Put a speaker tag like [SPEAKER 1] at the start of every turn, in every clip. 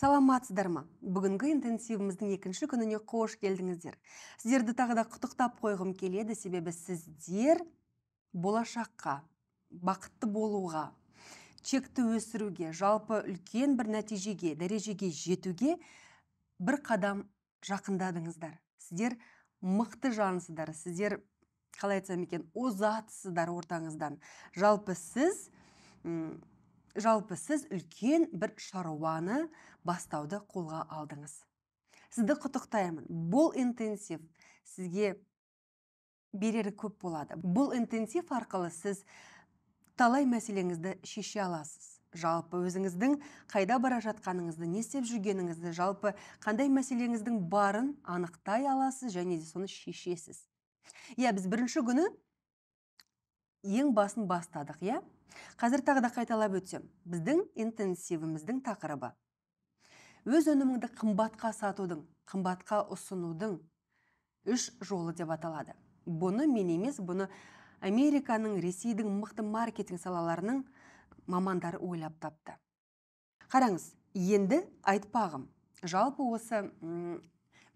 [SPEAKER 1] Саламатсыздар ма? Бүгінгі интенсивіміздің екінші күніне қош келдіңіздер. Сіздерді тағы да құттықтап қойғым келеді, себебі сіздер болашаққа, бақытты болуға, чекті өсіруге, жалпы үлкен бір нәтижеге, дәрежеге жетуге бір қадам жақындадыңыздар. Сіздер мықты жансыздар, сіздер қалай айтсам екен, озатсыздар ортаңыздан. Жалпы сіз үлкен бір шаруаны бастауды қолға алдыңыз. Сізді құттықтаймын. Бұл интенсив сізге берері көп болады. Бұл интенсив арқылы сіз талай мәселеңізді шеше аласыз. Жалпы өзіңіздің қайда бара жатқаныңызды, не істеп жүргеніңізді, жалпы қандай мәселеңіздің барын анықтай аласыз және де соны шешесіз. Біз бірінші күні ең басын бастадық, Қазір тағы да қайталап өтсем, біздің интенсивіміздің тақырыбы өз өніміңді қымбатқа сатудың, қымбатқа ұсынудың 3 жолы деп аталады. Бұны мен емес, бұны Американың, Ресейдің мықты маркетинг салаларының мамандары ойлап тапты. Қараңыз, енді айтпағым. Жалпы осы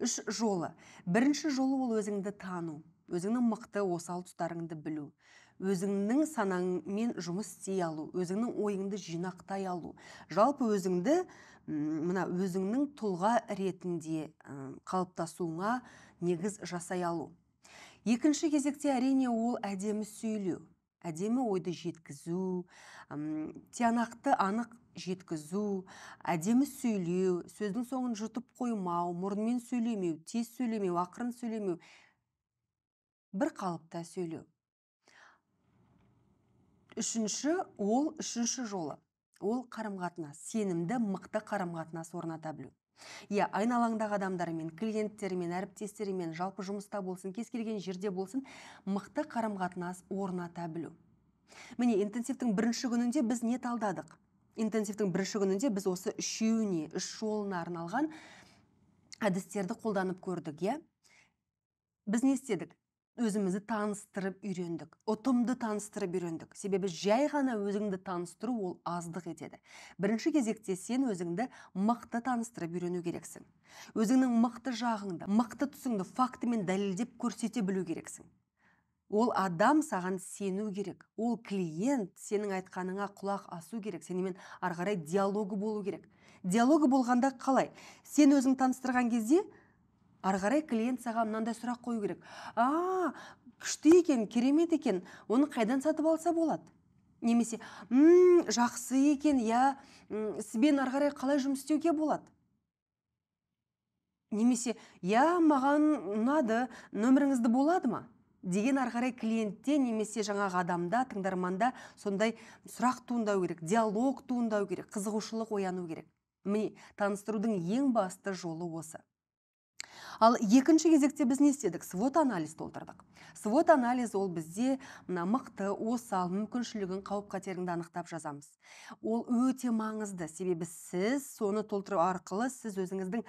[SPEAKER 1] 3 жолы. Бірінші жолы ол өзіңді тану, өзіңнің мықты осал тұстарыңды білу, өзіңнің санаңмен жұмыс істей алу, өзіңнің ойыңды жинақтай алу. Жалпы өзіңді өзіңнің тұлға ретінде қалыптасуыңа негіз жасай алу. Екінші кезекте әрине ол әдемі сөйлеу, әдемі ойды жеткізу, тиянақты анық жеткізу, әдемі сөйлеу, сөздің соңын жұтып қоймау, мұрынмен сөйлемеу, тез сөйлемеу, ақырын сөйлемеу, бір қалыпта сөйлеу. Үшінші жолы. Ол қарым-қатынас, сенімді, мықты қарым-қатынас орната білу. Айналаңдағы адамдармен, клиенттермен, әріптестермен, жалпы жұмыста болсын, кез келген жерде болсын, мықты қарым-қатынас орната білу. Міне, интенсивтің бірінші күнінде біз не талдадық? Интенсивтің бірінші күнінде біз осы 3 жолына арналған әдістерді қолданып көрдік, Біз не істедік? Өзімізді таныстырып үйрендік, ұтымды таныстырып үйрендік. Себебі жай ғана өзіңді таныстыру ол аздық етеді. Бірінші кезекте сен өзіңді мықты таныстырып үйрену керексің. Өзіңнің мықты жағыңды, мықты тұсыңды фактімен дәлелдеп көрсете білу керексің. Ол адам саған сену керек. Ол клиент сенің айтқаныңа құлақ асу керек. Сенімен ары қарай диалогы болу керек. Диалогы болғанда қалай? Сен өзің таныстырған кезде ары қарай клиент саған мынандай сұрақ қою керек. Күшті екен, керемет екен, оны қайдан сатып алса болады? Немесе, жақсы екен, сізбен ары қарай қалай жұмыс істеуге болады? Немесе, маған ұнады, нөміріңізді болады ма? Деген ары қарай клиентте немесе жаңағы адамда, тыңдарманда сондай сұрақ туындау керек, диалог туындау керек, қызығушылық ояну керек. Міне, таныстырудың ең басты жолы осы. Ал екінші кезекте біз не істедік? SWOT анализ толтырдық. SWOT анализ ол бізде мықты, осал, мүмкіншілігін, қауіп-қатеріңді анықтап жазамыз. Ол өте маңызды, себебі сіз соны толтыру арқылы сіз өзіңіздің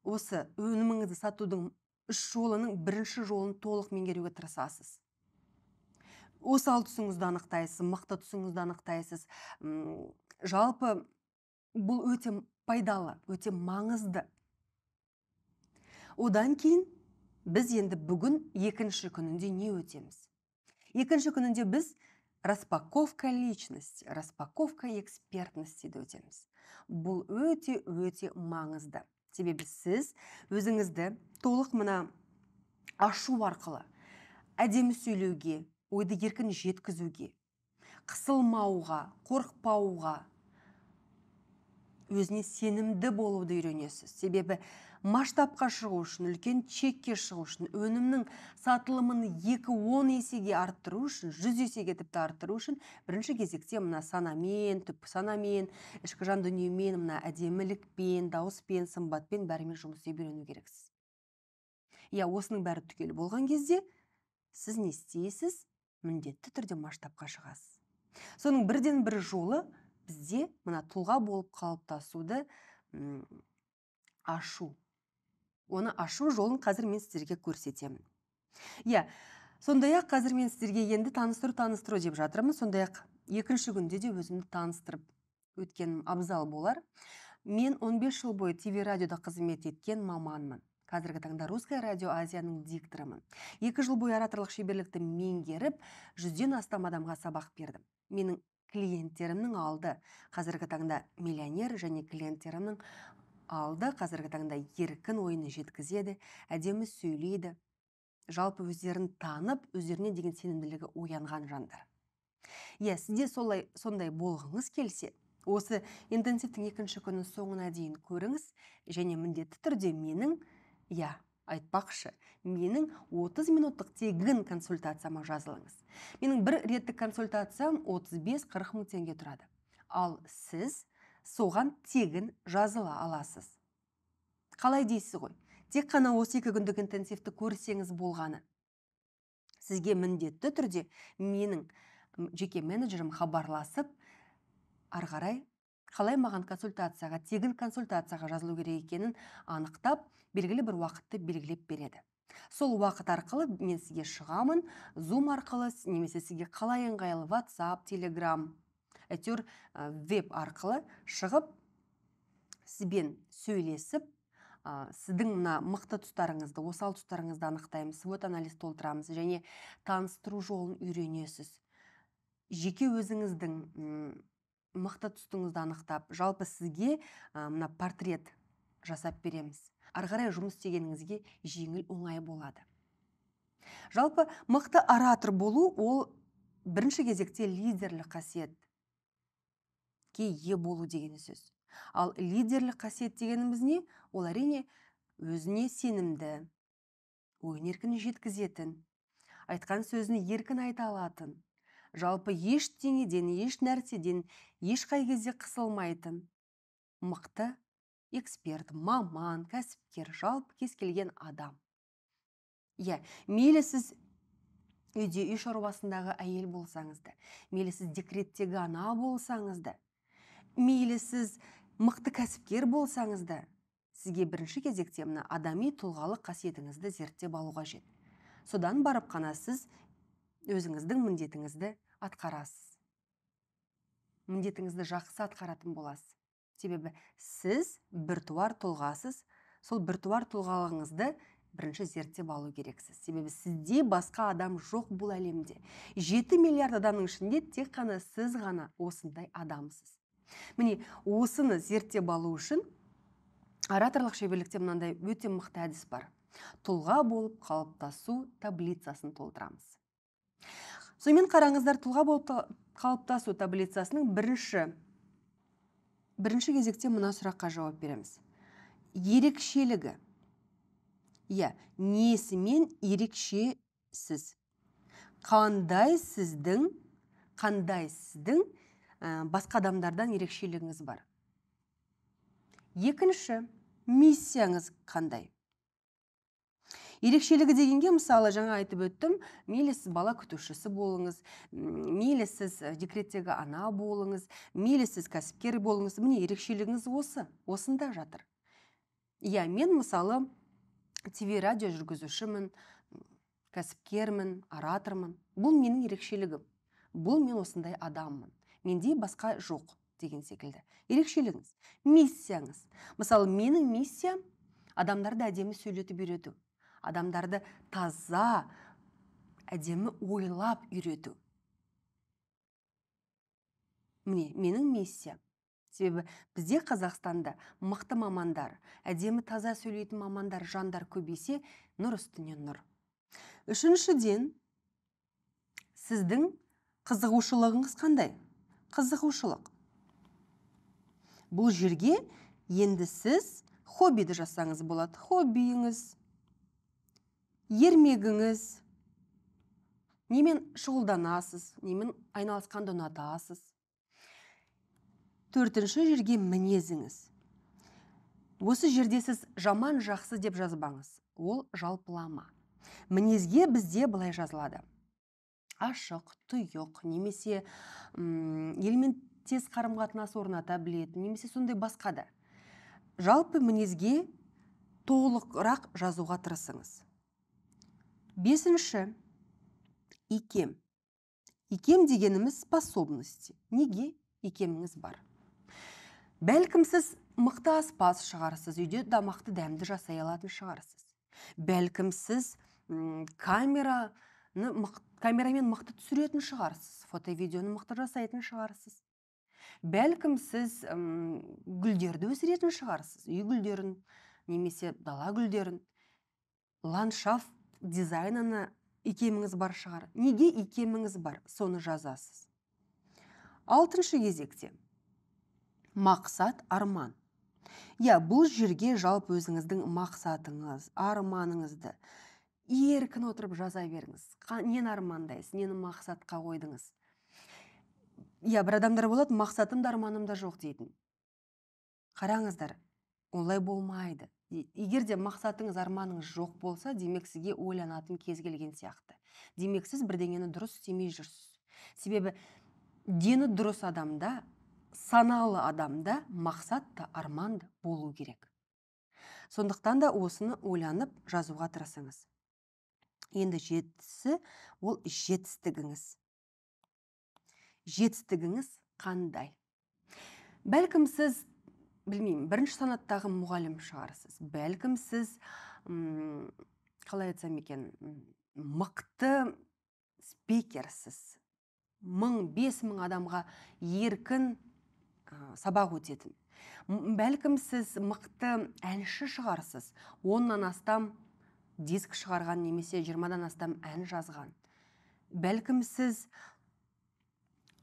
[SPEAKER 1] осы өніміңізді сатудың 3 жолының бірінші жолын толық меңгеруге тырысасыз. Осал тұсыңызды анықтайсыз, мықты тұсыңызды анықтайсыз. Жалпы бұл өте пайдалы, өте маңызды. Одан кейін біз енді бүгін екінші күнінде не өтеміз? Екінші күнінде біз распаковка личности, распаковка экспертностьті өтеміз. Бұл өте маңызды. Себебі сіз өзіңізді толық ашу арқылы әдемі сөйлеуге, ойды еркін жеткізуге, қысылмауға, қорықпауға, өзіне сенімді болуды үйренесіз. Себебі масштабқа шығу үшін, үлкен чекке шығу үшін, өнімнің сатылымын 2-10 есеге арттыру үшін, 100 есеге тіпті арттыру үшін, бірінші кезекте санамен, түпкі санамен, ішкі жан дүниемен, әдемілікпен, дауыспен, сымбатпен, бәрімен жұмыс істеп үйрену керексіз. Осының бәрі түгел болған кезде, сіз не істейсіз? Міндетті түрде масштабқа шығасыз. Соның бірден бір жолы бізде тұлға болып қалыптасуды ашу. Оны ашу жолын қазір мен сіздерге көрсетемін. Сондай-ақ қазір мен сіздерге енді таныстыру деп жатырмын. Сондай-ақ екінші күнде де өзімді таныстырып өткенім абзал болар. Мен 15 жыл бойы ТВ радиода қызмет еткен маманмын. Қазіргі таңда Русское радио Азияның дикторымын. 2 жыл бойы ораторлық шеберлікті меңгеріп, 100-ден астам адамға сабақ бердім. Менің клиенттерімнің алды қазіргі таңда миллионер, және клиенттерімнің алды қазіргі таңда еркін ойыны жеткізеді, әдемі сөйлейді. Жалпы өздерін танып, өздеріне деген сенімділігі оянған жандар. Сізде сондай болғыңыз келсе, осы интенсивтің 2-ші күнін соңына дейін көріңіз, және міндетті түрде менің 30 минуттық тегін консультацияма жазылыңыз. Менің бір реттік консультациям 35-40 мың теңге тұрады. Ал сіз соған тегін жазыла аласыз. Қалай дейсіз ғой? Тек қана осы 2 күндік интенсивті көрсеңіз болғаны. Сізге міндетті түрде менің жеке менеджерім хабарласып, арғарай қалай маған тегін консультацияға жазылу керек екенін анықтап, белгілі бір уақытты белгілеп береді. Сол уақыт арқылы мен сізге шығамын, Zoom арқылы, немесе сізге қалай ыңғайлы, WhatsApp, Telegram, әйтеуір веб арқылы шығып, сізбен сөйлесіп, сіздің мықты тұстарыңызды, осал тұстарыңызды анықтаймыз, свод анализ толтырамыз, және таныстыру жолын үйренесіз. Жеке өзіңіздің мықты тұстыңызды анықтап, жалпы сізге портрет жасап береміз. Арғарай жұмыс істегеніңізге жеңіл, оңай болады. Жалпы мықты оратор болу, ол бірінші кезекте лидерлік қасиетке ие болу деген сөз. Ал лидерлік қасиет дегеніміз не? Ол әрине өзіне сенімді, ойын еркін жеткізетін, айтқан сөзін еркін айта алатын, жалпы ештеңеден, еш нәрседен, ешқай кезде қысылмайтын, мықты эксперт, маман, кәсіпкер, жалпы кез келген адам. Мейлі сіз үйде үй шаруасындағы әйел болсаңыз да, мейлі сіз декреттегі ана болсаңыз да, мейлі сіз мықты кәсіпкер болсаңыз да, сізге бірінші кезекте адами тұлғалық қасиетіңізді зерттеп алу қажет. Содан барып қана сіз өзіңіздің міндетіңізді атқарасыз. Міндетіңізді жақсы атқаратын боласыз. Себебі сіз біртуар тұлғасыз, сол біртуар тұлғалығыңызды бірінші зерттеп алу керексіз. Себебі сізде басқа адам жоқ бұл әлемде. 7 миллиард адамның ішінде тек қана сіз ғана осындай адамсыз. Міне, осыны зерттеп алу үшін ораторлық шеберлікте мынандай өте мықты әдіс бар. Тұлға болып қалыптасу таблицасын толтырамыз. Сонымен қараңыздар, тұлға болып қалыптасу таблицасының бірінші кезекте мына сұраққа жауап береміз. Ерекшелігі. Несімен ерекшесіз? Қандай сіздің басқа адамдардан ерекшелігіңіз бар? Екінші, миссияңыз қандай? Ерекшелігі дегенге, мысалы, жаңа айтып өттім, мейлі сіз бала күтушісі болыңыз, мейлі сіз декреттегі ана болыңыз, мейлі сіз кәсіпкер болыңыз, міне ерекшелігіңіз осында жатыр. Мен, мысалы, ТВ радио жүргізушімін, кәсіпкермін, оратормын. Бұл менің ерекшелігім. Бұл мен осындай адаммын. Менде басқа жоқ деген секілді. Ерекшелігіңіз, миссияңыз. Мысалы, менің миссиям адамдарды әдемі сөйлетіп үйрету. Адамдарды таза, әдемі ойлап үйрету. Міне, менің миссиям. Себебі бізде Қазақстанда мықты мамандар, әдемі таза сөйлейтін мамандар, жандар көбейсе, нұр үстіне нұр. Үшіншіден, сіздің қызығушылығыңыз қандай? Қызығушылық. Бұл жерге енді сіз хоббиді жасаңыз болады. Хоббиіңіз, ермегіңіз, немен шұғылданасыз, немен айналысқанды ұнатасыз. Төртінші жерге мінезіңіз. Осы жерде сіз жаман жақсы деп жазбаңыз. Ол жалпылама. Мінезге бізде былай жазылады. Ашық, тұйық, немесе елмен тез қарым-қатынас орната білетін, немесе сондай басқа да. Жалпы мінезге толығырақ жазуға тырысыңыз. Бесінші, икем. Икем дегеніміз способности. Неге икеміңіз бар? Бәлкім сіз мықты аспаз шығарсыз, үйде тамақты дәмді жасай алатын шығарсыз. Бәлкім сіз камерамен мықты түсіретін шығарсыз, фото-видеоны мықты жасайтын шығарсыз. Бәлкім сіз гүлдерді өсіретін шығарсыз, үй гүлдерін, немесе дала гүлдерін. Ландшафт дизайнына икеміңіз бар шығар. Неге икеміңіз бар? Соны жазасыз. 6-шы кезекте мақсат, арман. Бұл жерге жалпы өзіңіздің мақсатыңыз, арманыңызды еркін отырып жаза беріңіз. Нені армандайсыз, нені мақсатқа қойдыңыз? Бір адамдар болады, мақсатым да арманым да жоқ дейтін. Қараңыздар, олай болмайды. Егер де мақсатыңыз, арманыңыз жоқ болса, демек сізге ойланатын кез келген сияқты. Демек сіз бірдеңені дұрыс істемей жүрсіз. Себебі дені дұрыс адамда, саналы адамда мақсат та арман да болу керек. Сондықтан да осыны ойланып жазуға тырысыңыз. Енді 7-сі ол жетістігіңіз. Жетістігіңіз қандай? Бәлкім сіз, білмеймін, бірінші санаттағы мұғалім шығарсыз. Бәлкім сіз, қалай айтсам екен, мықты спикерсіз. 5,000 адамға еркін сабақ өтетін. Бәлкім сіз мықты әнші шығарсыз. 10-нан астам диск шығарған, немесе 20-дан астам ән жазған. Бәлкім сіз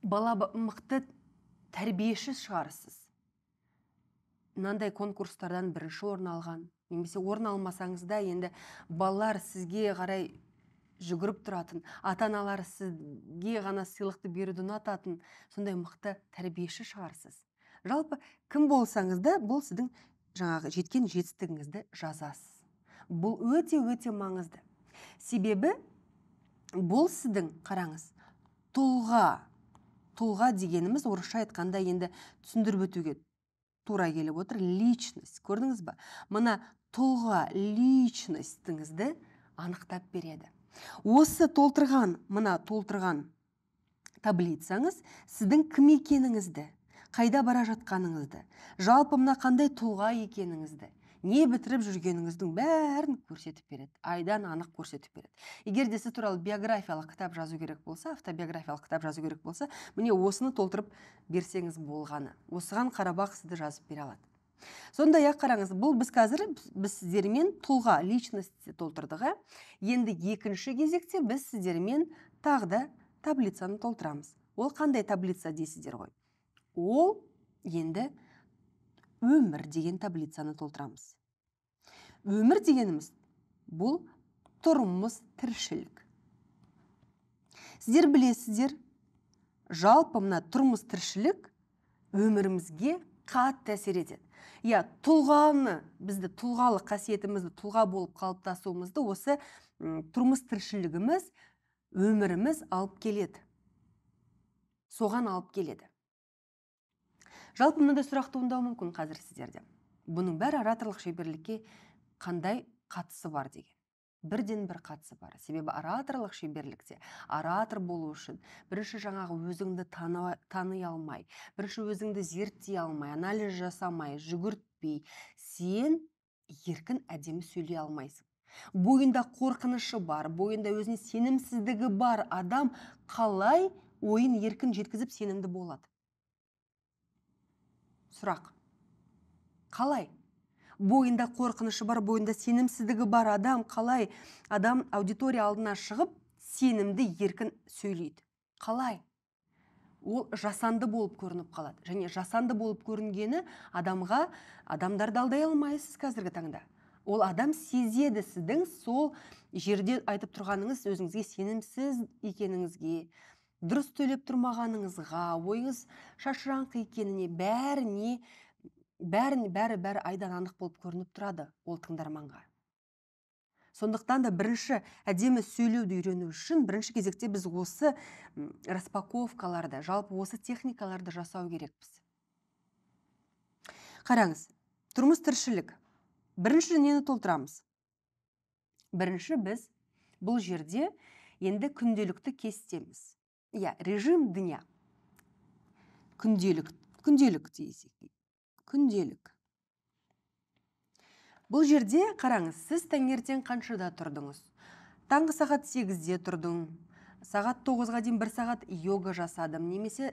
[SPEAKER 1] мықты тәрбиеші шығарсыз. Мынандай конкурстардан бірінші орын алған, немесе орын алмасаңыз да, енді балалар сізге қарай жүгіріп тұратын, ата-аналар сізге ғана сыйлықты беруді ұнататын, сондай мықты тәрбиеші шығарсыз. Жалпы кім болсаңыз да, бұл сіздің жаңағы жеткен жетістігіңізді жазасыз. Бұл өте маңызды. Себебі бұл сіздің, қараңыз, тұлға дегеніміз орысша айтқанда енді түсіндіріп өтуге тура келіп отыр, личность. Көрдіңіз ба? Мына тұлға, личностіңізді анықтап береді. Осы толтырған таблицаңыз сіздің кім екеніңізді, қайда бара жатқаныңызды, жалпы мына қандай тұлға екеніңізді, не бітіріп жүргеніңіздің бәрін көрсетіп береді. Айдан анық көрсетіп береді. Егер де сіз туралы биографиялық кітап жазу керек болса, автобиографиялық кітап жазу керек болса, міне осыны толтырып берсеңіз болғаны. Осыған қарабақ сізді жазып бере алады. Сондай-ақ қараңыз, бұл біз сіздермен тұлға, личностьті толтырдық. Енді екінші кезекте біз сіздермен тағы да таблицаны толтырамыз. Ол қандай таблица дейсіздер ғой? Ол енді өмір деген таблицаны толтырамыз. Өмір дегеніміз бұл тұрмыс, тіршілік. Сіздер білесіздер, жалпы мына тұрмыс, тіршілік өмірімізге қатты әсер етеді. Тұлғаны, бізді тұлғалық қасиетімізді, тұлға болып қалыптасуымызды осы тұрмыс, тіршілігіміз, өміріміз алып келеді. Соған алып келеді. Жалпы мынандай сұрақ туындауы мүмкін қазір сіздерде. Бұның бәрі ораторлық шеберлікке қандай қатысы бар деген. Бірден бір қатысы бар. Себебі ораторлық шеберлікте оратор болу үшін бірінші жаңағы өзіңді таны алмай, бірінші өзіңді зерттей алмай, анализ жасамай, жүгіртпей, сен еркін әдемі сөйлей алмайсың. Бойында қорқынышы бар, бойында өзіне сенімсіздігі бар адам қалай ойын еркін жеткізіп сенімді болады? Сұрақ. Қалай? Бойында қорқынышы бар, бойында сенімсіздігі бар адам қалай адам аудитория алдына шығып сенімді еркін сөйлейді? Қалай? Ол жасанды болып көрініп қалады. Және жасанды болып көрінгені адамдарды алдай алмайсыз қазіргі таңда. Ол адам сезеді сіздің сол жерде айтып тұрғаныңыз өзіңізге сенімсіз екеніңізге, дұрыс төлеп тұрмағаныңызға, ойыңыз шашыраңқы екеніне, бәрі айдан анық болып көрініп тұрады ол тыңдарманға. Сондықтан да бірінші әдемі сөйлеуді үйрену үшін бірінші кезекте біз осы распаковкаларды, жалпы осы техникаларды жасау керекпіз. Қараңыз, тұрмыс, тіршілік. Бірінші нені толтырамыз? Бірінші біз бұл жерде енді күнделікті кестеміз. Режим дня. Күнделік дейсек. Күнделік. Бұл жерде қараңыз, сіз таңертең қаншада тұрдыңыз? Таңғы сағат 8-де тұрдың, сағат 9-ға дейін 1 сағат йога жасадым, немесе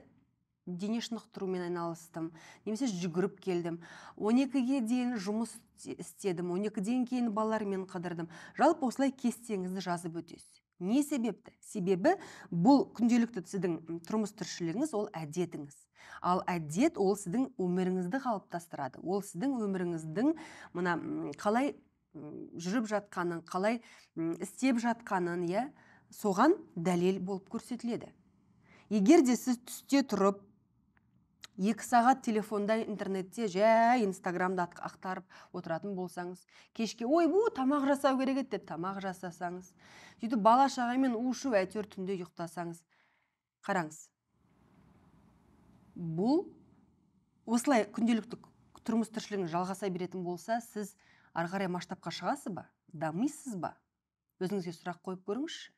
[SPEAKER 1] дене шынықтырумен айналыстым, немесе жүгіріп келдім. 12-ге дейін жұмыс істедім, 12-ден кейін балалармен қыдырдым. Жалпы осылай кестеңізді жазып өтесіз. Не себепті? Себебі бұл күнделікті сіздің тұрмыс тіршілігіңіз, ол әдетіңіз. Ал әдет ол сіздің өміріңізді қалыптастырады. Ол сіздің өміріңіздің мына қалай жүріп жатқанын, қалай істеп жатқанын, соған дәлел болып көрсетіледі. Егер де сіз түсте тұрып, 2 сағат телефонда, интернетте жай инстаграмда ақтарып отыратын болсаңыз, кешке тамақ жасау керек еді деп тамақ жасасаңыз, сөйтіп бала шағамен у-шу әйтеуір түнде ұйықтасаңыз, қараңыз. Бұл осылай күнделікті тұрмыс тіршілігін жалғаса беретін болса, сіз ары қарай масштабқа шығасыз ба? Дамисыз ба? Өзіңізге сұрақ қойып көріңізші.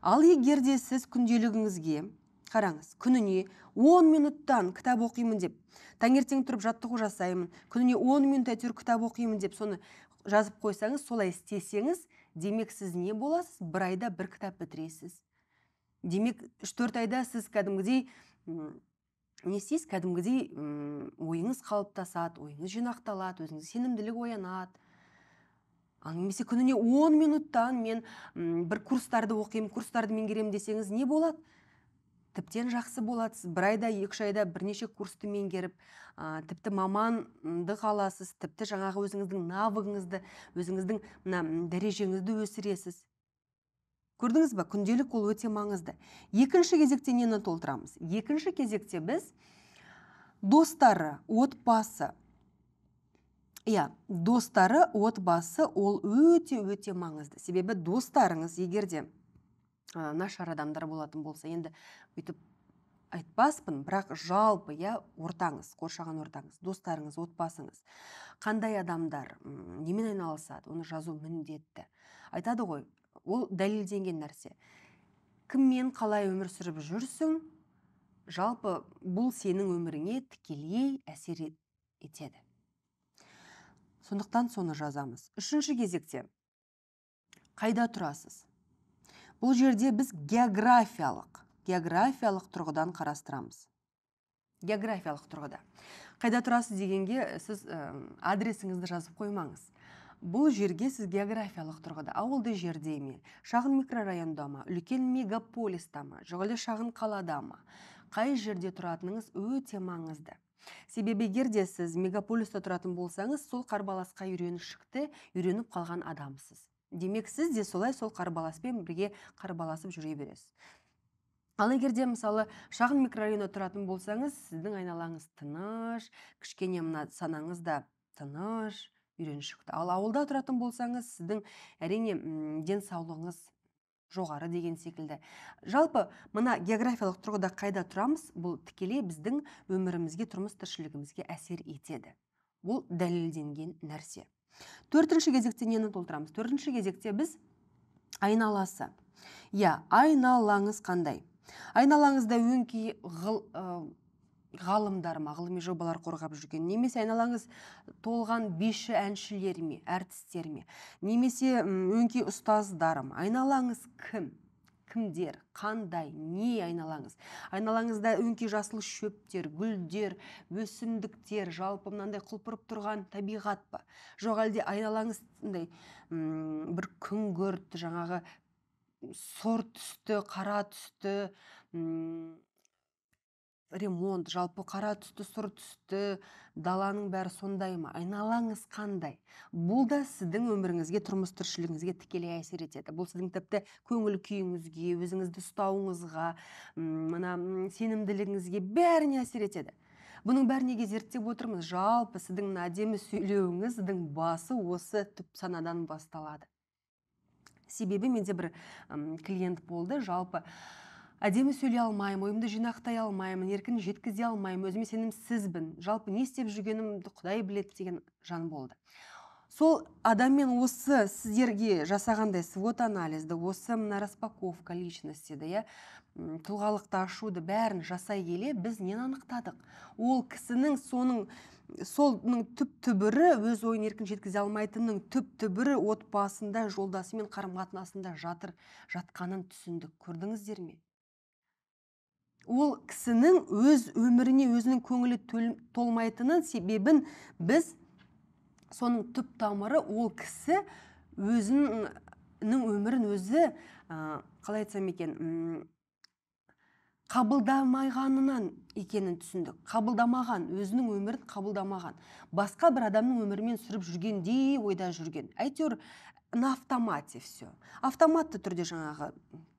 [SPEAKER 1] Ал егер де сіз күнделігіңізге, қараңыз, күніне 10 минуттан кітап оқимын деп, таңертең тұрып жаттығу жасаймын, күніне 10 минут әйтеуір кітап оқимын деп, соны жазып қойсаңыз, солай істесеңіз, демек сіз не боласыз? 1 айда 1 кітап бітіресіз. Демек 3-4 айда сіз кәдімгідей не істейсіз? Кәдімгідей ойыңыз қалыптасады, ойыңыз жинақталады, өзіңіз сенімділік оянады. Немесе күніне 10 минуттан мен бір курстарды оқимын, курстарды меңгерем десеңіз, не болады? Тіптен жақсы болады. Сіз 1 айда, 2 айда бірнеше курсты меңгеріп, тіпті мамандық аласыз, тіпті жаңағы өзіңіздің навығыңызды, өзіңіздің дәрежеңізді өсіресіз. Көрдіңіз ба? Күнделік ол өте маңызды. Екінші кезекте нені толтырамыз? Екінші кезекте біз достары, отбасы. Достары, отбасы ол өте маңызды. Себебі достарыңыз, егерде нашар адамдар болатын болса, енді өйтіп айтпаспын, бірақ жалпы ортаңыз, қоршаған ортаңыз, достарыңыз, отбасыңыз, қандай адамдар, немен айналысады, оны жазу міндетті. Айтады ғой, ол дәлелденген нәрсе. Кіммен қалай өмір сүріп жүрсің, жалпы бұл сенің өміріңе тікелей әсер етеді. Сондықтан соны жазамыз. Үшінші кезекте, қайда тұрасыз? Бұл жерде біз географиялық тұрғыдан қарастырамыз. Географиялық тұрғыда. Қайда тұрасыз дегенге сіз адресіңізді жазып қоймаңыз. Бұл жерге сіз географиялық тұрғыда, ауылды жерде ме, шағын микрорайонда ма, үлкен мегаполиста ма, жоғары шағын қалада ма, қай жерде тұратыныңыз өте маңызды. Себебі егер де сіз мегаполиста тұратын болсаңыз, сол қарбаласқа үйреніп қалған адамсыз. Демек сіз де солай сол қарбаласпен бірге қарбаласып жүре бересіз. Ал егер де мысалы шағын микрорайонда тұратын болсаңыз, сіздің айналаңыз тыныш, кішкене санаңыз да тыныш, үйреншікті. Ал ауылда тұратын болсаңыз, сіздің әрине денсаулығыңыз жоғары деген секілді. Жалпы, мына географиялық тұрғыда қайда тұрамыз, бұл тікелей біздің өмірімізге, тұрмыс тіршілігімізге әсер етеді. Бұл дәлелденген нәрсе. 4-ші кезекте нені толтырамыз? 4-ші кезекте біз айналасы. Айналаңыз қандай? Айналаңызда өңкей ғалымдар ма, ғылыми жобалар қорғап жүрген, немесе айналаңыз толған биші әншілер ме, әртістер ме, немесе өңкей ұстаздар ма? Айналаңыз кім? Кімдер? Қандай? Не айналаңыз? Айналаңызда өңкей жасыл шөптер, гүлдер, өсімдіктер, жалпы мынандай құлпырып тұрған табиғат па? Жоқ әлде айналаңыз бір күңгірт, жаңағы сұр түсті, қара түсті, ремонт, жалпы қара түсті, сұр түсті, даланың бәрі сондай ма? Айналаңыз қандай? Бұл да сіздің өміріңізге, тұрмыс тіршілігіңізге тікелей әсер етеді. Бұл сіздің тіпті көңіл күйіңізге, өзіңізді ұстауыңызға, сенімділігіңізге бәріне әсер етеді. Бұның бәрінеге зерттеп отырмыз. Жалпы сіздің әдемі сөйлеуіңіз, сіздің басы осы түп санадан басталады. Себебі менде бір клиент болды, жалпы әдемі сөйлей алмаймын, ойымды жинақтай алмаймын, еркін жеткізе алмаймын, өзіме сенімсізбін, жалпы не істеп жүргенімді Құдай біледі деген жан болды. Сол адаммен осы сіздерге жасағандай свот анализді, осы распаковка личностиді, тұлғалықты ашуды бәрін жасай келе, біз нені анықтадық? Ол кісінің соның солның түп-түбірі өз ойын еркін жеткізе алмайтынның түп-түбірі отбасында жолдасымен қарым-қатынасында жатқанын түсіндік. Көрдіңіздер ме? Ол кісінің өз өміріне өзінің көңілі толмайтынын себебін біз соның түп тамыры ол кісі өзінің өмірін өзі қалай айтсам екен, қабылдамағанынан екенін түсіндік. Қабылдамаған, өзінің өмірін қабылдамаған. Басқа бір адамның өмірімен сүріп жүргендей ойда жүрген. Әйтеуір на автомате все. Автоматты түрде жаңағы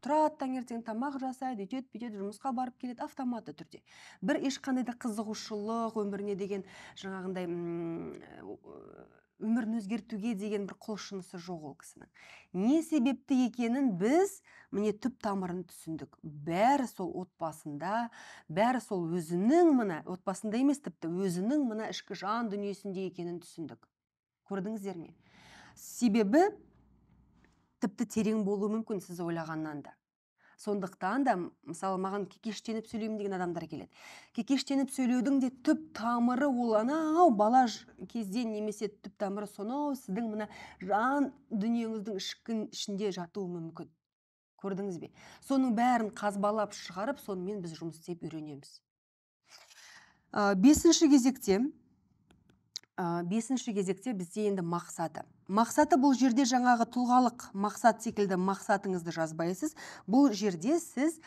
[SPEAKER 1] тұрады, таңертең тамақ жасайды, өйтеді, бүйтеді, жұмысқа барып келеді, автоматты түрде. Бір ешқандай да қызығушылық өміріне деген жаңағындай өмірін өзгертуге деген бір құлшынысы жоқ ол кісінің. Не себепті екенін біз міне түп тамырын түсіндік. Бәрі сол отбасында, бәрі сол өзінің мына отбасында емес, тіпті өзінің мына ішкі жан дүниесінде екенін түсіндік. Көрдіңіздер ме? Себебі тіпті терең болуы мүмкін сіз ойлағаннан да. Сондықтан да, мысалы, маған кекештеніп сөйлеймін деген адамдар келеді. Кекештеніп сөйлеудің де түп тамыры ол анау бала кезден немесе түп тамыры сонау сіздің мына жан дүниеңіздің ішінде жатуы мүмкін. Көрдіңіз бе? Соның бәрін қазбалап шығарып, сонымен біз жұмыс істеп үйренеміз. Бесінші кезекте бізде енді мақсаты. Мақсаты бұл жерде жаңағы тұлғалық мақсат секілді мақсатыңызды жазбайсыз. Бұл жерде сіз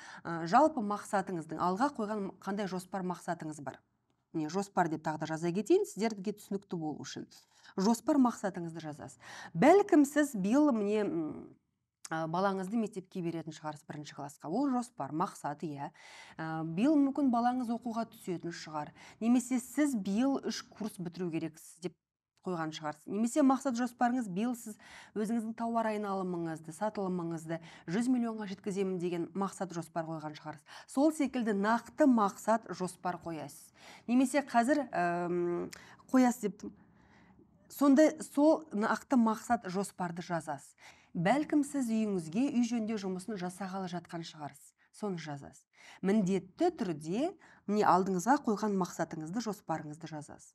[SPEAKER 1] жалпы мақсатыңыздың алға қойған қандай жоспар мақсатыңыз бар. Жоспар деп тағы да жаза кетейін, сіздерге түсінікті болу үшін. Жоспар мақсатыңызды жазасыз. Бәлкім сіз биыл міне балаңызды мектепке беретін шығарсыз 1-ші классқа. Ол жоспар, мақсат, иә. Биыл мүмкін балаңыз оқуға түсетін шығар. Немесе сіз биыл 3 курс бітіру керексіз деп қойған шығарсыз. Немесе мақсат жоспарыңыз биыл сіз өзіңіздің тауар айналымыңызды, сатылымыңызды 100 миллионға жеткіземін деген мақсат жоспар қойған шығарсыз. Сол секілді нақты мақсат жоспар қоясыз. Немесе қазір қоясыз деп сонда сол нақты мақсат жоспарды жазасыз. Бәлкім сіз үйіңізге үй жөндеу жұмысын жасағалы жатқан шығарсыз. Соны жазасыз. Міндетті түрде міне алдыңызға қойған мақсатыңызды, жоспарыңызды жазасыз.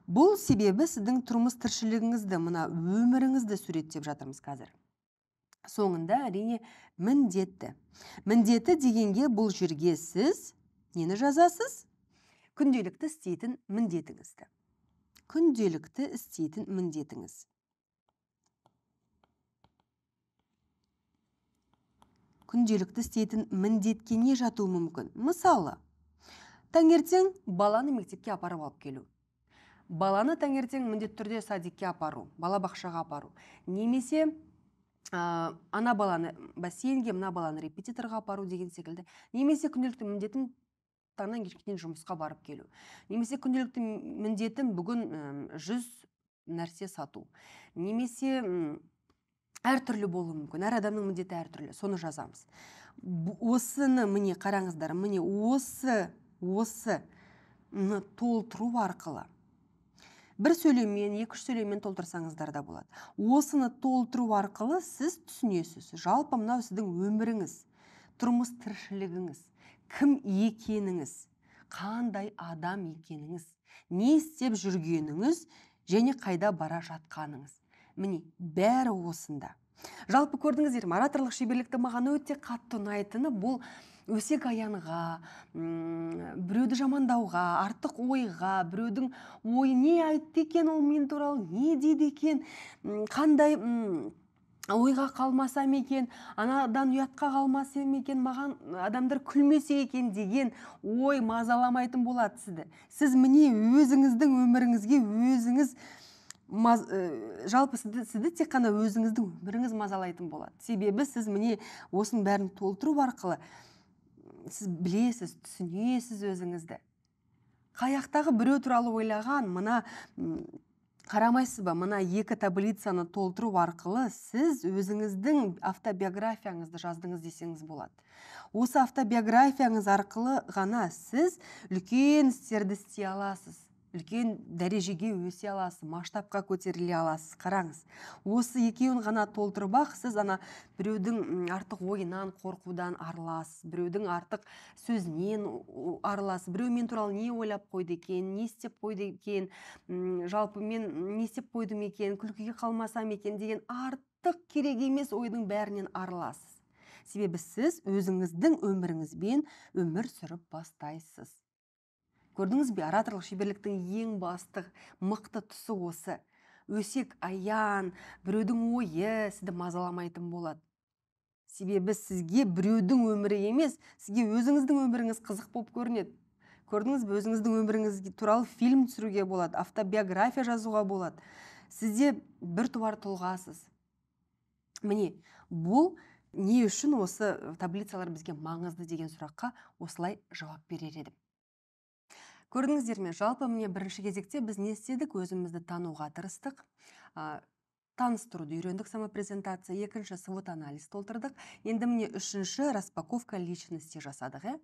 [SPEAKER 1] Бұл себебі сіздің тұрмыс тіршілігіңізді, мына өміріңізді суреттеп жатырмыз қазір. Соңында әрине міндетті. Міндетті дегенге бұл жерге сіз нені жазасыз? Күнделікті істейтін міндетіңізді. Күнделікті істейтін міндетіңіз. Күнделікті істейтін міндетке не жатуы мүмкін? Мысалы, таңертең баланы мектепке апарып алып келу. Баланы таңертең міндетті түрде садикке апару, балабақшаға апару. Немесе ана баланы бассейнге, мына баланы репетиторға апару деген секілді. Немесе күнделікті міндетім таңнан кешке дейін жұмысқа барып келу. Немесе күнделікті міндетім бүгін 100 нәрсе сату. Немесе әртүрлі болуы мүмкін. Әр адамның міндеті әртүрлі. Соны жазамыз. Осыны міне қараңыздар, міне осыны толтыру арқылы бір сөйлеммен, 2-3 сөйлеммен толтырсаңыздар да болады. Осыны толтыру арқылы сіз түсінесіз. Жалпы мынау сіздің өміріңіз, тұрмыс тіршілігіңіз, кім екеніңіз, қандай адам екеніңіз, не істеп жүргеніңіз және қайда бара жатқаныңыз. Міне, бәрі осында. Жалпы көрдіңіздер, ораторлық шеберлікті маған өте қатты ұнайтыны бұл өсек аянға, біреуді жамандауға, артық ойға, біреудің ойы не айтты екен, ол мен туралы не дейді екен, қандай ойға қалмасам екен, анадан ұятқа қалмасам екен, маған адамдар күлмесе екен деген ой мазаламайтын болады сізді. Сіз міне өзіңіздің өміріңізге өзіңіз жалпы сізді тек қана өзіңіздің өміріңіз мазалайтын болады. Себебі сіз міне осының бәрін толтыру арқылы сіз білесіз, түсінесіз өзіңізді. Қаяқтағы біреу туралы ойлаған, мына қарамайсыз ба, мына 2 таблицаны толтыру арқылы сіз өзіңіздің автобиографияңызды жаздыңыз десеңіз болады. Осы автобиографияңыз арқылы ғана сіз үлкен істерді істей аласыз. үлкен дәрежеге өсе аласыз, масштабқа көтеріле аласыз. Қараңыз, осы екеуін ғана толтырып ақ сіз ана біреудің артық ойынан, қорқудан арыласыз, біреудің артық сөзінен арыласыз, біреу мен туралы не ойлап қойды екен, не істеп қойды екен, жалпы мен не істеп қойдым екен, күлкіге қалмасам екен деген артық керек емес ойдың бәрінен арыласыз. Себебі сіз өзіңіздің өміріңізбен өмір сүріп бастайсыз. Көрдіңіз бе, ораторлық шеберліктің ең басты мықты тұсы осы. Өсек аян, біреудің ойы сізді мазаламайтын болады. Себебі сізге біреудің өмірі емес, сізге өзіңіздің өміріңіз қызық болып көрінеді. Көрдіңіз бе, өзіңіздің өміріңіз туралы фильм түсіруге болады, автобиография жазуға болады. Сізде бір туар тұлғасыз. Міне, бұл не үшін осы таблицалар бізге маңызды деген сұраққа осылай жауап берер едім. Көрдіңіздер ме, жалпы міне бірінші кезекте біз не істедік? Өзімізді тануға тырыстық, таныстыруды үйрендік, самопрезентация, екінші свод анализ толтырдық. Енді міне үшінші распаковка личности жасадық.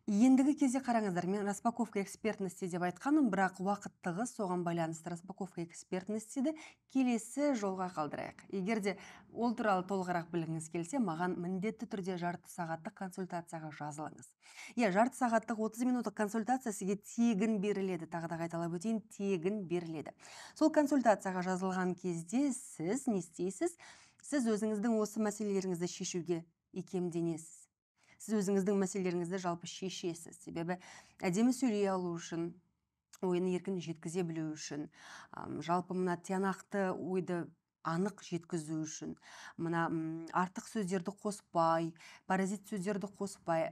[SPEAKER 1] Ендігі кезде қараңыздар, мен распаковка экспертности деп айтқаным, бірақ уақыт тығыз, соған байланысты распаковка экспертностиді келесі жолға қалдырайық. Егер де ол туралы толығырақ білгіңіз келсе, маған міндетті түрде жарты сағаттық консультацияға жазылыңыз. Жарты сағаттық 30 минуттық консультация сізге тегін беріледі. Тағы да қайталап өтейін, тегін беріледі. Сол консультацияға жазылған кезде сіз не істейсіз? Сіз өзіңіздің осы мәселелеріңізді шешуге икемденесіз. Сіз өзіңіздің мәселелеріңізді жалпы шешесіз. Себебі әдемі сөйлей алу үшін, ойын еркін жеткізе білу үшін, жалпы мына тиянақты ойды анық жеткізу үшін, мына артық сөздерді қоспай, паразит сөздерді қоспай,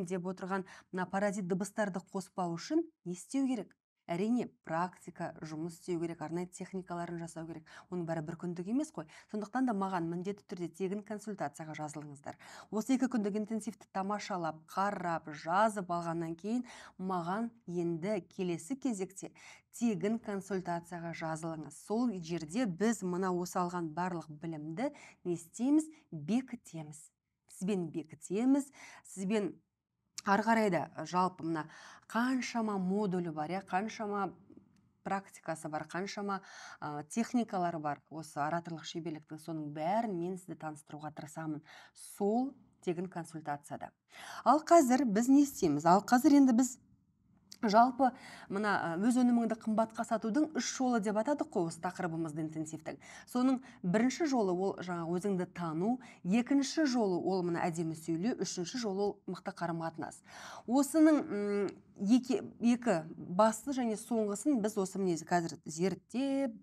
[SPEAKER 1] деп отырған мына паразит дыбыстарды қоспау үшін не істеу керек? Әрине, практика, жұмыс істеу керек, арнайы техникаларын жасау керек. Оның бәрі бір күндік емес қой. Сондықтан да маған міндетті түрде тегін консультацияға жазылыңыздар. Осы 2 күндік интенсивті тамашалап, қарап, жазып алғаннан кейін маған енді келесі кезекте тегін консультацияға жазылыңыз. Сол жерде біз мына осы алған барлық білімді не істейміз? Бекітеміз. Сізбен бекітеміз, сізбен ары қарай да жалпы мына қаншама модулі бар, қаншама практикасы бар, қаншама техникалары бар осы ораторлық шеберліктің, соның бәрін мен сізді таныстыруға тырысамын сол тегін консультацияда. Ал қазір біз не істейміз? Ал қазір енді біз жалпы мына өз өніміңді қымбатқа сатудың 3 жолы деп атадық қой осы тақырыбымызды интенсивтің. Соның бірінші жолы ол жаңа өзіңді тану, екінші жолы ол мына әдемі сөйлеу, үшінші жолы ол мықты қарым-қатынас. Осының екі басты және соңғысын біз осы мінезі қазір зерттеп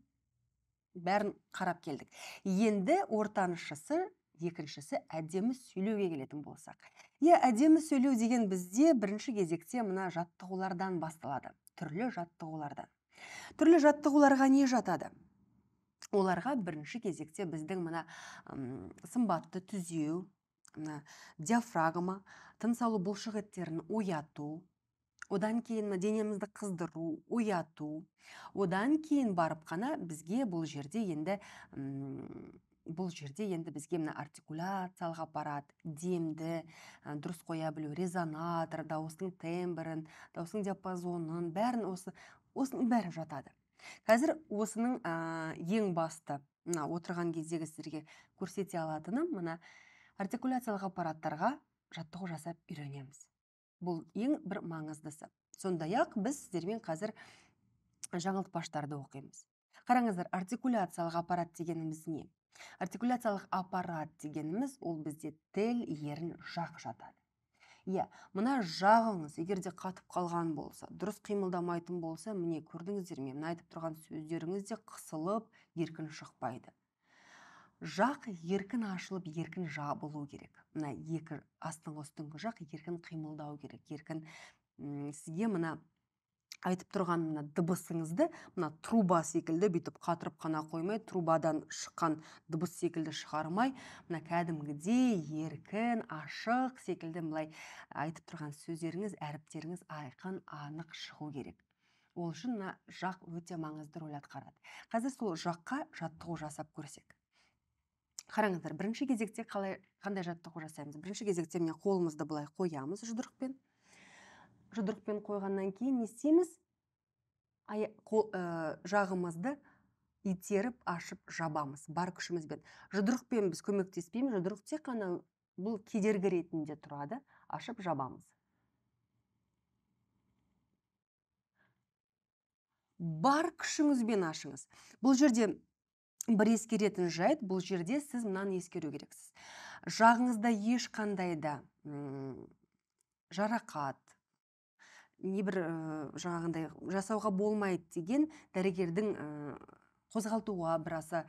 [SPEAKER 1] бәрін қарап келдік. Енді ортаншысы, екіншісі әдемі сөйлеуге келетін болсақ. Әдемі сөйлеу деген бізде бірінші кезекте мына жаттығулардан басталады. Түрлі жаттығулардан. Түрлі жаттығуларға не жатады? Оларға бірінші кезекте біздің мына сымбатты түзеу, диафрагма, тыныс алу бұлшық еттерін ояту, одан кейін денемізді қыздыру, ояту, одан кейін барып қана бізге бұл жерде енді бізге мына артикуляциялық аппарат, демді дұрыс қоя білу, резонатор, дауыстың тембрін, дауыстың диапазонын, бәрін осының бәрі жатады. Қазір осының ең басты отырған кездегі сіздерге көрсете алатыным мына артикуляциялық аппараттарға жаттығу жасап үйренеміз. Бұл ең бір маңыздысы. Сондай-ақ біз сіздермен қазір жаңылтпаштарды оқимыз. Қараңыздар, артикуляциялық аппарат дегеніміз не? Артикуляциялық аппарат дегеніміз ол бізде тіл, ерін, жақ жатады. Мына жағыңыз егерде қатып қалған болса, дұрыс қимылдамайтын болса, міне көрдіңіздер ме, мына айтып тұрған сөздеріңіз де қысылып, еркін шықпайды. Жақ еркін ашылып, еркін жабылу керек. Мына екі астыңғы үстіңгі жақ еркін қимылдау керек. Еркін сізге мына айтып тұрған мына дыбысыңызды мына труба секілді бүйтіп қатырып қана қоймай, трубадан шыққан дыбыс секілді шығармай, мына кәдімгідей еркін, ашық секілді мылай айтып тұрған сөздеріңіз, әріптеріңіз айқын, анық шығу керек. Ол үшін мына жақ өте маңызды рөл атқарады. Қазір сол жаққа жаттығу жасап көрсек. Қараңыздар, бірінші кезекте қандай жаттығу жасаймыз? Бірінші кезекте міне қолымызды былай қоямыз жұдырықпен. жұдырықпен қойғаннан кейін не істейміз? Жағымызды итеріп, ашып, жабамыз бар күшімізбен. Жұдырықпен біз көмектеспейміз, жұдырық тек қана бұл кедергі ретінде тұрады, ашып, жабамыз. Бар күшіңізбен ашыңыз. Бұл жерде бір ескеретін жайт, бұл жерде сіз мынаны ескеру керексіз. Жағыңызда ешқандай да жарақат, небір жаңағындай жасауға болмайды деген дәрігердің қозғалтуға біраса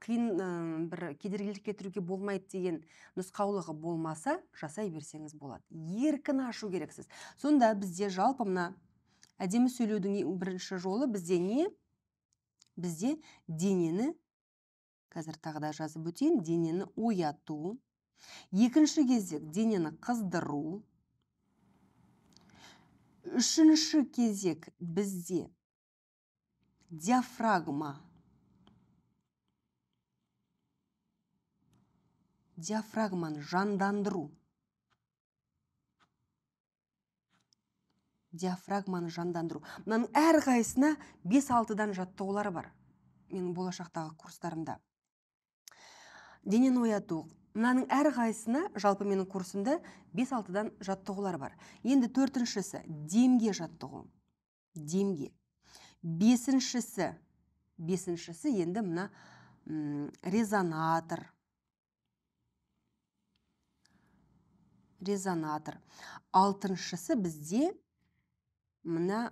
[SPEAKER 1] қиын бір кедергілік келтіруге болмайды деген нұсқаулығы болмаса, жасай берсеңіз болады. Еркін ашу керексіз. Сонда бізде жалпы мына әдемі сөйлеудің бірінші жолы бізде не? Бізде денені, қазір тағы да жазып өтейін, денені ояту. Екінші кезек денені қыздыру. Үшінші кезек бізде диафрагма. Диафрагманы жандандыру. Диафрагманы жандандыру. Мынаның әрқайсысына 5-6-дан жаттығулар бар. Менің болашақтағы курстарымда. Денені ояту. Мынаның әрқайсысына жалпы менің курсымда 5-6-дан жаттығулар бар. Енді төртіншісі демге жаттығу. Демге. Бесіншісі енді мына резонатор. Алтыншысы бізде мына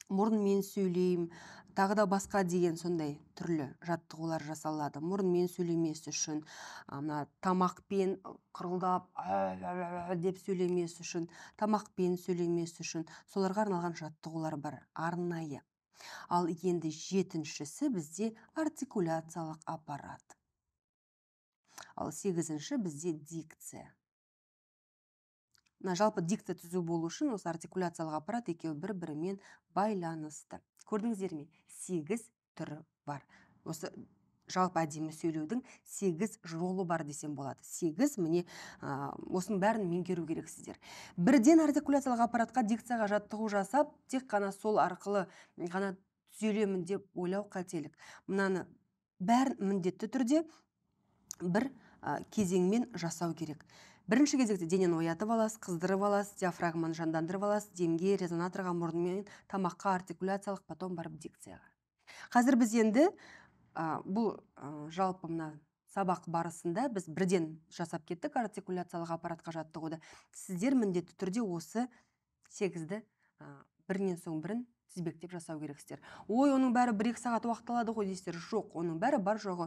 [SPEAKER 1] мұрынмен сөйлейм, тағы да басқа деген сондай түрлі жаттығулар жасалады. Мұрынмен сөйлемес үшін, тамақпен қырылдап деп сөйлемес үшін, тамақпен сөйлемес үшін, соларға арналған жаттығулар бар, арнайы. Ал енді жетіншісі бізде артикуляциялық аппарат. Ал 8-ші бізде дикция. Жалпы дикция түзу болу үшін осы артикуляциялық аппарат екеуі бір-бірімен байланысты. Көрдіңіздер ме? 8 түрі бар. Осы жалпы әдемі сөйлеудің 8 жолы бар десем болады. 8 міне осының бәрін меңгеру керексіздер. Бірден артикуляциялық аппаратқа, дикцияға жаттығу жасап, тек қана сол арқылы ғана түзелемін деп ойлау қателік. Мынаны бәрін міндетті түрде бір кезеңмен жасау керек. Бірінші кезекте денені оятып аласыз, қыздырып аласыз, диафрагманы жандандырып аласыз, демге, резонаторға, мұрынмен, тамаққа, артикуляциялық, потом барып дикцияға. Қазір біз енді бұл жалпы мына сабақ барысында біз бірден жасап кеттік артикуляциялық аппаратқа жаттығуды. Сіздер міндетті түрде осы 8-ді бірінен соң бірін тізбектеп жасау керексіздер. Ой, оның бәрі 1-2 сағат уақыт алады ғой дейсіздер. Жоқ, оның бәрі бар жоғы.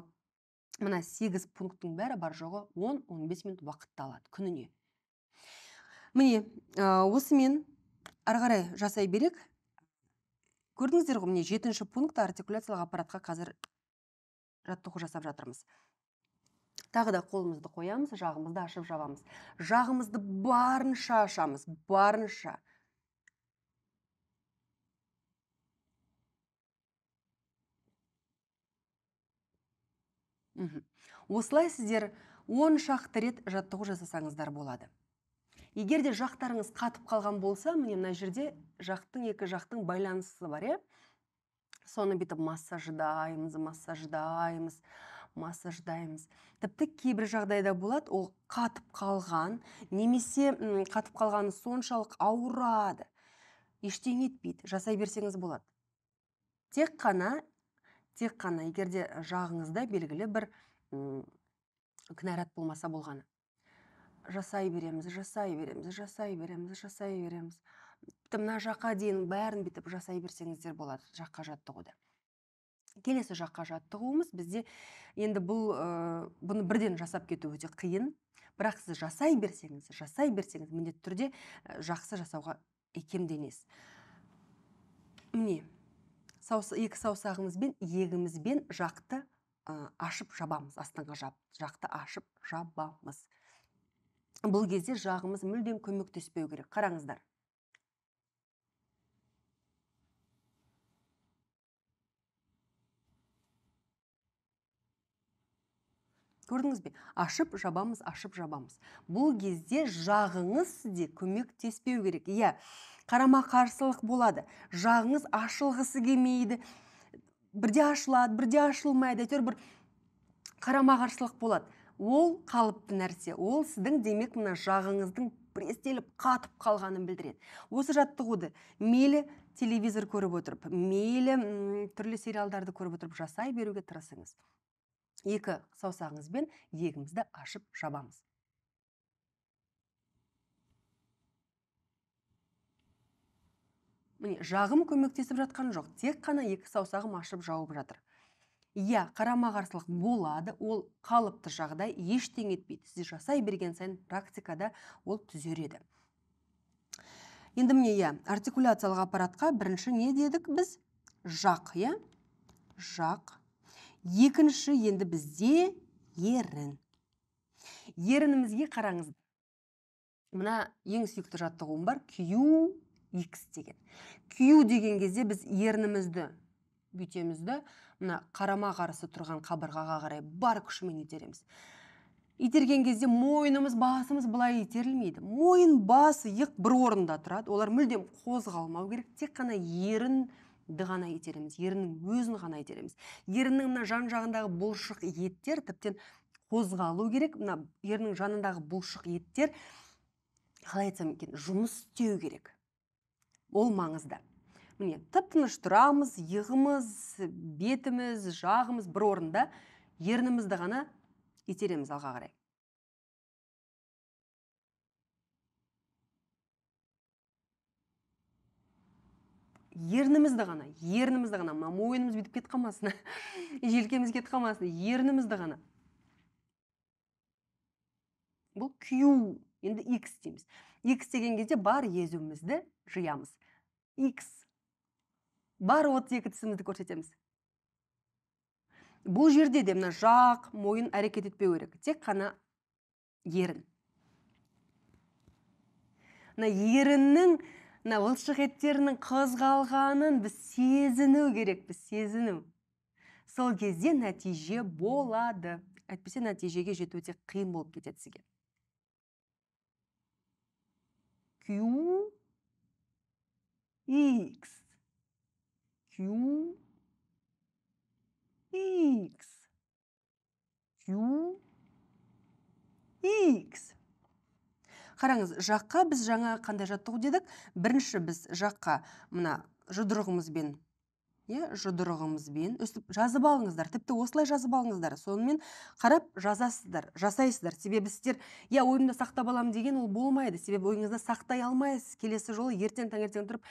[SPEAKER 1] Мына 8 пункттың бәрі бар жоғы 10-15 минут уақытты алады күніне. Міне, осымен ары қарай жасай берек. Көрдіңіздер ғой, міне 7-ші пункт артикуляциялық аппаратқа қазір жаттығу жасап жатырмыз. Тағы да қолымызды қоямыз, жағымызды ашып жабамыз. Жағымызды барынша ашамыз, барынша. Осылай сіздер 10 шақты рет жаттығу жасасаңыздар болады. Егер де жақтарыңыз қатып қалған болса, міне мына жерде екі жақтың байланысы бар, е? Соны бітіп массаждаймыз. Тіпті кейбір жағдайда болады, ол қатып қалған, немесе қатып қалғаны соншалық ауырады. Ештеңе етпейді, жасай берсеңіз болады. Тек қана егерде жағыңызда белгілі бір кінәрат болмаса болғаны. Жасай береміз. Мына жаққа дейін бәрін бітіп жасай берсеңіздер болады жаққа жаттығуды. Келесі жаққа жаттығуымыз бізде енді бұны бірден жасап кету өте қиын. Бірақ сіз жасай берсеңіз, міндетті түрде жақсы жасауға икемденесіз. Міне, екі саусағымызбен, иегімізбен жақты ашып жабамыз, астыңғы жақты ашып жабамыз. Бұл кезде жағымыз мүлдем көмектеспеу керек. Қараңыздар. Көрдіңіз бе? Ашып жабамыз, ашып жабамыз. Бұл кезде жағыңыз сізде көмектеспеу керек. Иә, қарама қарсылық болады. Жағыңыз ашылғысы келмейді. Бірде ашылады, бірде ашылмайды. Әйтеуір бір қарама қарсылық болады. Ол қалыпты нәрсе. Ол сіздің демек мына жағыңыздың престеліп қатып қалғанын білдіреді. Осы жаттығуды мейлі телевизор көріп отырып, мейлі түрлі сериалдарды көріп отырып жасай беруге тырысыңыз. Екі саусағыңызбен иегімізді ашып жабамыз. Міне, жағым көмектесіп жатқан жоқ. Тек қана екі саусағым ашып жауып жатыр. Иә, қарама қарсылық болады, ол қалыпты жағдай, ештеңе етпейді. Сіз жасай берген сайын практикада ол түзереді. Енді міне, иә, артикуляциялық аппаратқа бірінші не дедік біз? Жақ, иә? Жақ. Екінші енді бізде ерін. Ерінімізге қараңыз. Мына ең сүйікті жаттығуым бар, QX деген. Q деген кезде біз ерінімізді, бүйтемізді, мына қарама қарсы тұрған қабырғаға қарай бар күшімен итереміз. Итерген кезде мойнымыз, басымыз былай итерілмейді. Мойын, бас, иық бір орында тұрады. Олар мүлдем қозғалмау керек. Тек қана ерінді ғана итереміз. Еріннің өзін ғана итереміз. Еріннің мына жан жағындағы бұлшық еттер тіптен қозғалу керек. Мына еріннің жанындағы бұлшық еттер қалай айтсам екен, жұмыс істеу керек. Ол маңызды. Міне, тып-тыныш тұрамыз, иығымыз, бетіміз, жағымыз бір орында, ерінімізді ғана итереміз алға қарай. Ерінімізді ғана, мойнымыз бүйтіп кетіп қалмасын, желкеміз кетіп қалмасын, ерінімізді ғана. Бұл Q, енді X дейміз. X деген кезде бар езуімізді жиямыз. X. Бар 32 тісімізді көрсетеміз. Бұл жерде де мына жақ, мойын әрекет етпеу керек. Тек қана ерін. Мына еріннің, мына бұлшық еттерінің қозғалғанын біз сезіну керек, сезіну. Сол кезде нәтиже болады. Әйтпесе нәтижеге жету өте қиын болып кетеді сізге. Q, X. Q, X. Q, X. Қараңыз, жаққа біз жаңа қандай жаттығу дедік? Бірінші біз жаққа мына жұдырығымызбен, өстіп жазып алыңыздар. Тіпті осылай жазып алыңыздар. Сонымен қарап жасайсыздар. Себебі сіздер, ойымда сақтап алам деген ол болмайды. Себебі ойыңызда сақтай алмайсыз. Келесі жолы ертең таңертең тұрып,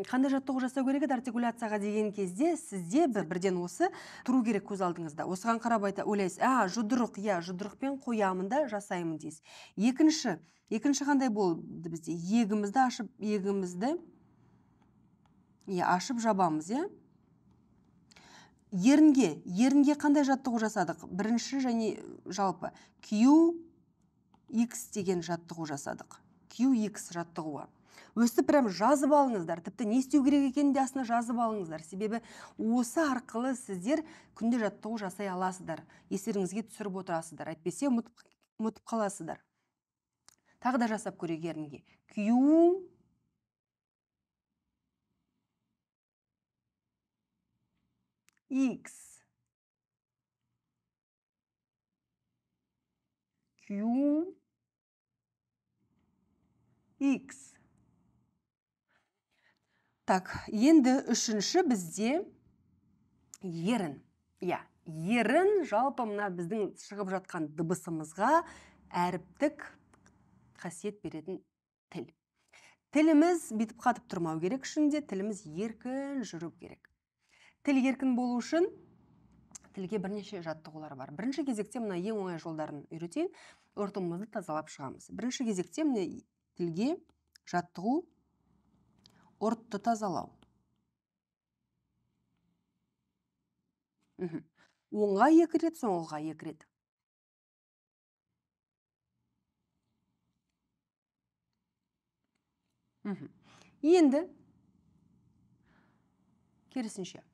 [SPEAKER 1] қандай жаттығу жасау керек еді артикуляцияға деген кезде сізде бірден осы тұру керек көз алдыңызда. Осыған қарап ойлайсыз, жұдырық, жұдырықпен қоямын да жасаймын дейсіз. Екінші қандай болды бізде? Иегімізді ашып, ашып жабамыз, Ерінге қандай жаттығу жасадық? Бірінші және жалпы QX деген жаттығу жасадық. QX жаттығуы. Өстіп прям жазып алыңыздар. Тіпті не істеу керек екенін де астына жазып алыңыздар. Себебі осы арқылы сіздер күнде жаттығу жасай аласыздар. Естеріңізге түсіріп отырасыздар. Әйтпесе ұмытып қаласыздар. Тағы да жасап көрейік ерінге. Q, X. Q, X. Так, енді үшінші бізде ерін. Ерін жалпы мына біздің шығып жатқан дыбысымызға әріптік қасиет беретін тіл. Тіліміз бетіп қатып тұрмау керек ішінде, тіліміз еркін жүру керек. Тіл еркін болу үшін тілге бірнеше жаттығулар бар. Бірінші кезекте мына ең оңай жолдарын үйретейін, ұртымызды тазалап шығамыз. Бірінші кезекте мына тілге жаттығу ұртты тазалау. Оңға 2 рет, соңға 2 рет. Енді керісінше.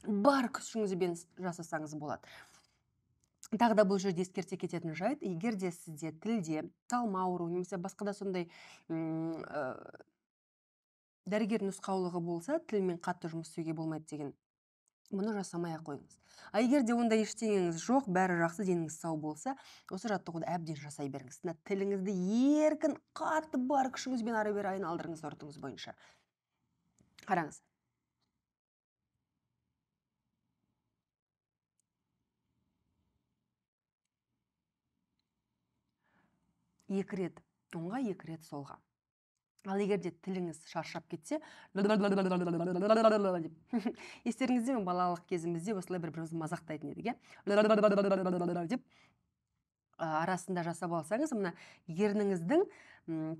[SPEAKER 1] Бар күшіңізбен жасасаңыз болады. Тағы да бұл жерде ескерте кететін жайт, егер де сізде тілде талма ауруы немесе басқа да сондай дәрігер нұсқаулығы болса, тілмен қатты жұмыс істеуге болмайды деген, мұны жасамай ақ қойыңыз. А егер де ондай ештеңеңіз жоқ, бәрі жақсы, деніңіз сау болса, осы жаттығуды әбден жасай беріңіз. Тіліңізді еркін, қатты бар күшіңізбен ары-бері айналдырыңыз ортыңыз бойынша. Қараңыз. Екі рет оңға, екі рет солға. Ал егер де тіліңіз шаршап кетсе, естеріңізде ме, балалық кезімізде осылай бір-бірімізді мазақтайтын едік, деп арасында жасап алсаңыз, мына ерніңіздің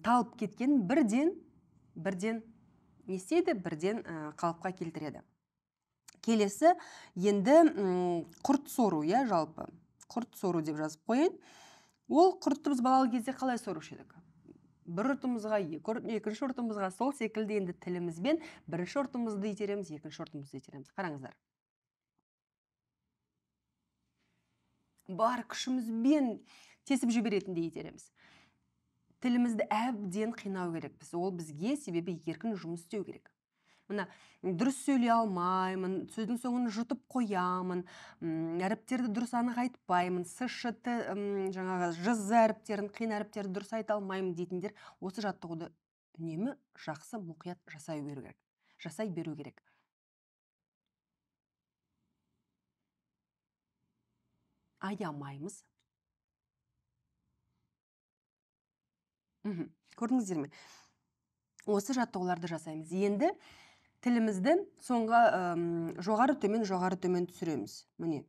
[SPEAKER 1] талып кеткен бірден не істейді, бірден қалыпқа келтіреді. Келесі енді құрт сору, жалпы құрт сору деп жазып қойын. Ол құртты біз балалы кезде қалай сорушы едік? Бір ұртымызға, екінші ұртымызға, сол секілді енді тілімізбен бірінші ұртымызды итереміз, екінші ұртымызды итереміз. Қараңыздар. Бар күшімізбен тесіп жіберетіндей итереміз. Тілімізді әбден қинау керекпіз. Ол бізге себебі еркін жұмыс істеу керек. Мына дұрыс сөйлей алмаймын, сөздің соңын жұтып қоямын, әріптерді дұрыс анық айтпаймын, СШТ, жаңағы ЖЗ әріптерін, қиын әріптерді дұрыс айта алмаймын дейтіндер осы жаттығуды үнемі жақсы мұқият жасай беру керек. Аямаймыз. Көрдіңіздер ме? Осы жаттығуларды жасаймыз. Енді тілімізді соңға жоғары төмен түсіреміз. Міне.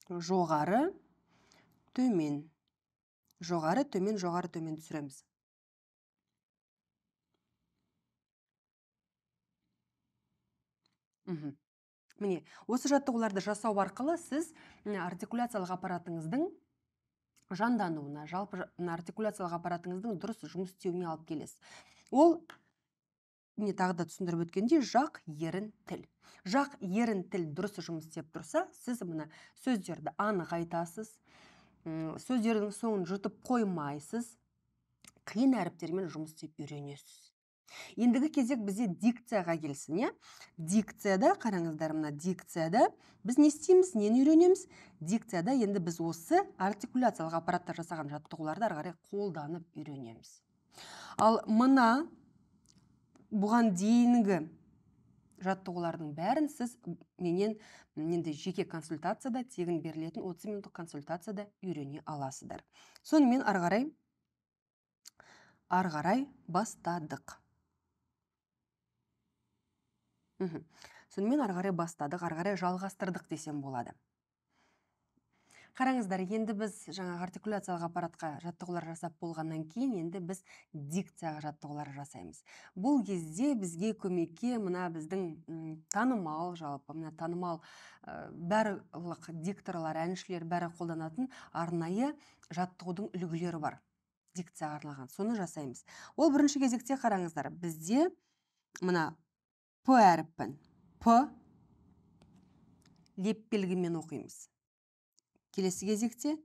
[SPEAKER 1] Жоғары төмен түсіреміз. Міне, осы жаттығуларды жасау арқылы сіз артикуляциялық аппаратыңыздың жандануына, жалпы артикуляциялық аппаратыңыздың дұрыс жұмыс істеуіне алып келесіз. Ол, міне тағы да түсіндіріп өткендей, жақ ерін тіл. Жақ ерін тіл дұрыс жұмыс істеп тұрса, сіз мына сөздерді анық айтасыз, сөздердің соңын жұтып қоймайсыз, қиын әріптермен жұмыс істеп үйренесіз. Ендігі кезек бізде дикцияға келсін, Дикцияда, қараңыздар, мына дикцияда біз не істейміз, нені үйренеміз? Дикцияда енді біз осы артикуляциялық аппаратта жасаған жаттығуларды ары қарай қолданып үйренеміз. Ал мына бұған дейінгі жаттығулардың бәрін сіз менен енді жеке консультацияда, тегін берілетін 30 минуттық консультацияда үйрене аласыздар. Сонымен ары қарай бастадық. Сонымен ары қарай жалғастырдық десем болады. Қараңыздар, енді біз жаңа артикуляциялық аппаратқа жаттығулар жасап болғаннан кейін, енді біз дикцияға жаттығулар жасаймыз. Бұл кезде бізге көмекке мына біздің танымал, барлық дикторлар, әншілер бәрі қолданатын арнайы жаттығудың үлгілері бар. Дикцияға арналған. Соны жасаймыз. Ол бірінші кезекте қараңыздар, бізде мына П әріпін, П леп белгімен оқимыз. Келесі кезекте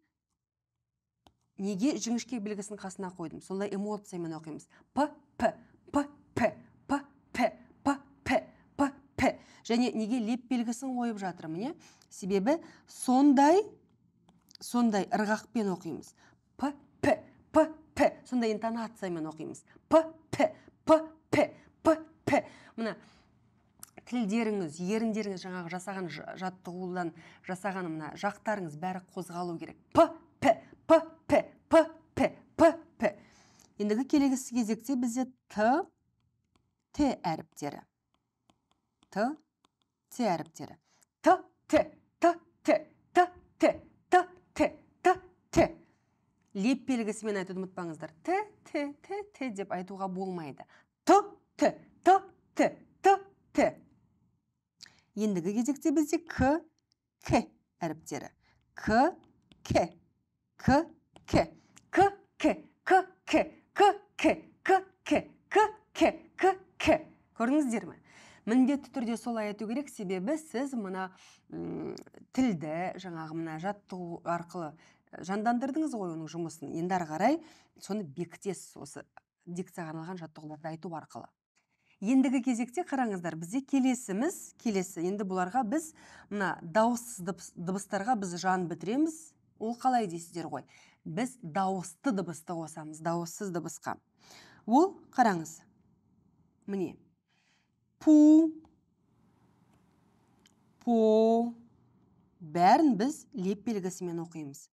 [SPEAKER 1] неге жіңішке белгісін қасына қойдым? Солай эмоциямен оқимыз. П, П, П, П, П, П, П, П, П, П. Және неге леп белгісін қойып жатырмын, себебі сондай ырғақпен оқимыз. П, П, П, П. Сондай интонациямен оқимыз. П, П, П, П, П, П. Мына тілдеріңіз, еріндеріңіз жаңағы жасаған жаттығудан жасаған мына жақтарыңыз бәрі қозғалу керек. П, П, П, П, П, П, П, П. Ендігі келесі кезекте бізде Т, Т әріптері. Т, Т әріптері. Т, Т, Т, Т, Т, Т, Т, Т, Т, Т. Леп белгісімен айтуды ұмытпаңыздар. Т, Т, Т, Т деп айтуға болмайды. Т, Т, Т, Т, Т, Т. Ендігі кезекте бізде К, К әріптері. К, К, К, К, К, К, К, К, К, К, К, К, К, К, К, К. Көрдіңіздер ме? Міндетті түрде солай айту керек, себебі сіз мына тілді жаңағы мына жаттығу арқылы жандандырдыңыз ғой оның жұмысын. Енді ары қарай соны бекітесіз осы дикцияға арналған жаттығуларды айту арқылы. Ендігі кезекте қараңыздар, бізде келесі. Енді бұларға біз мына дауыссыз дыбыстарға біз жан бітіреміз. Ол қалай дейсіздер ғой? Біз дауысты дыбысты қосамыз, дауыссыз дыбысқа. Ол қараңыз. Міне. Пу, по. Бәрін біз леп белгісімен оқимыз.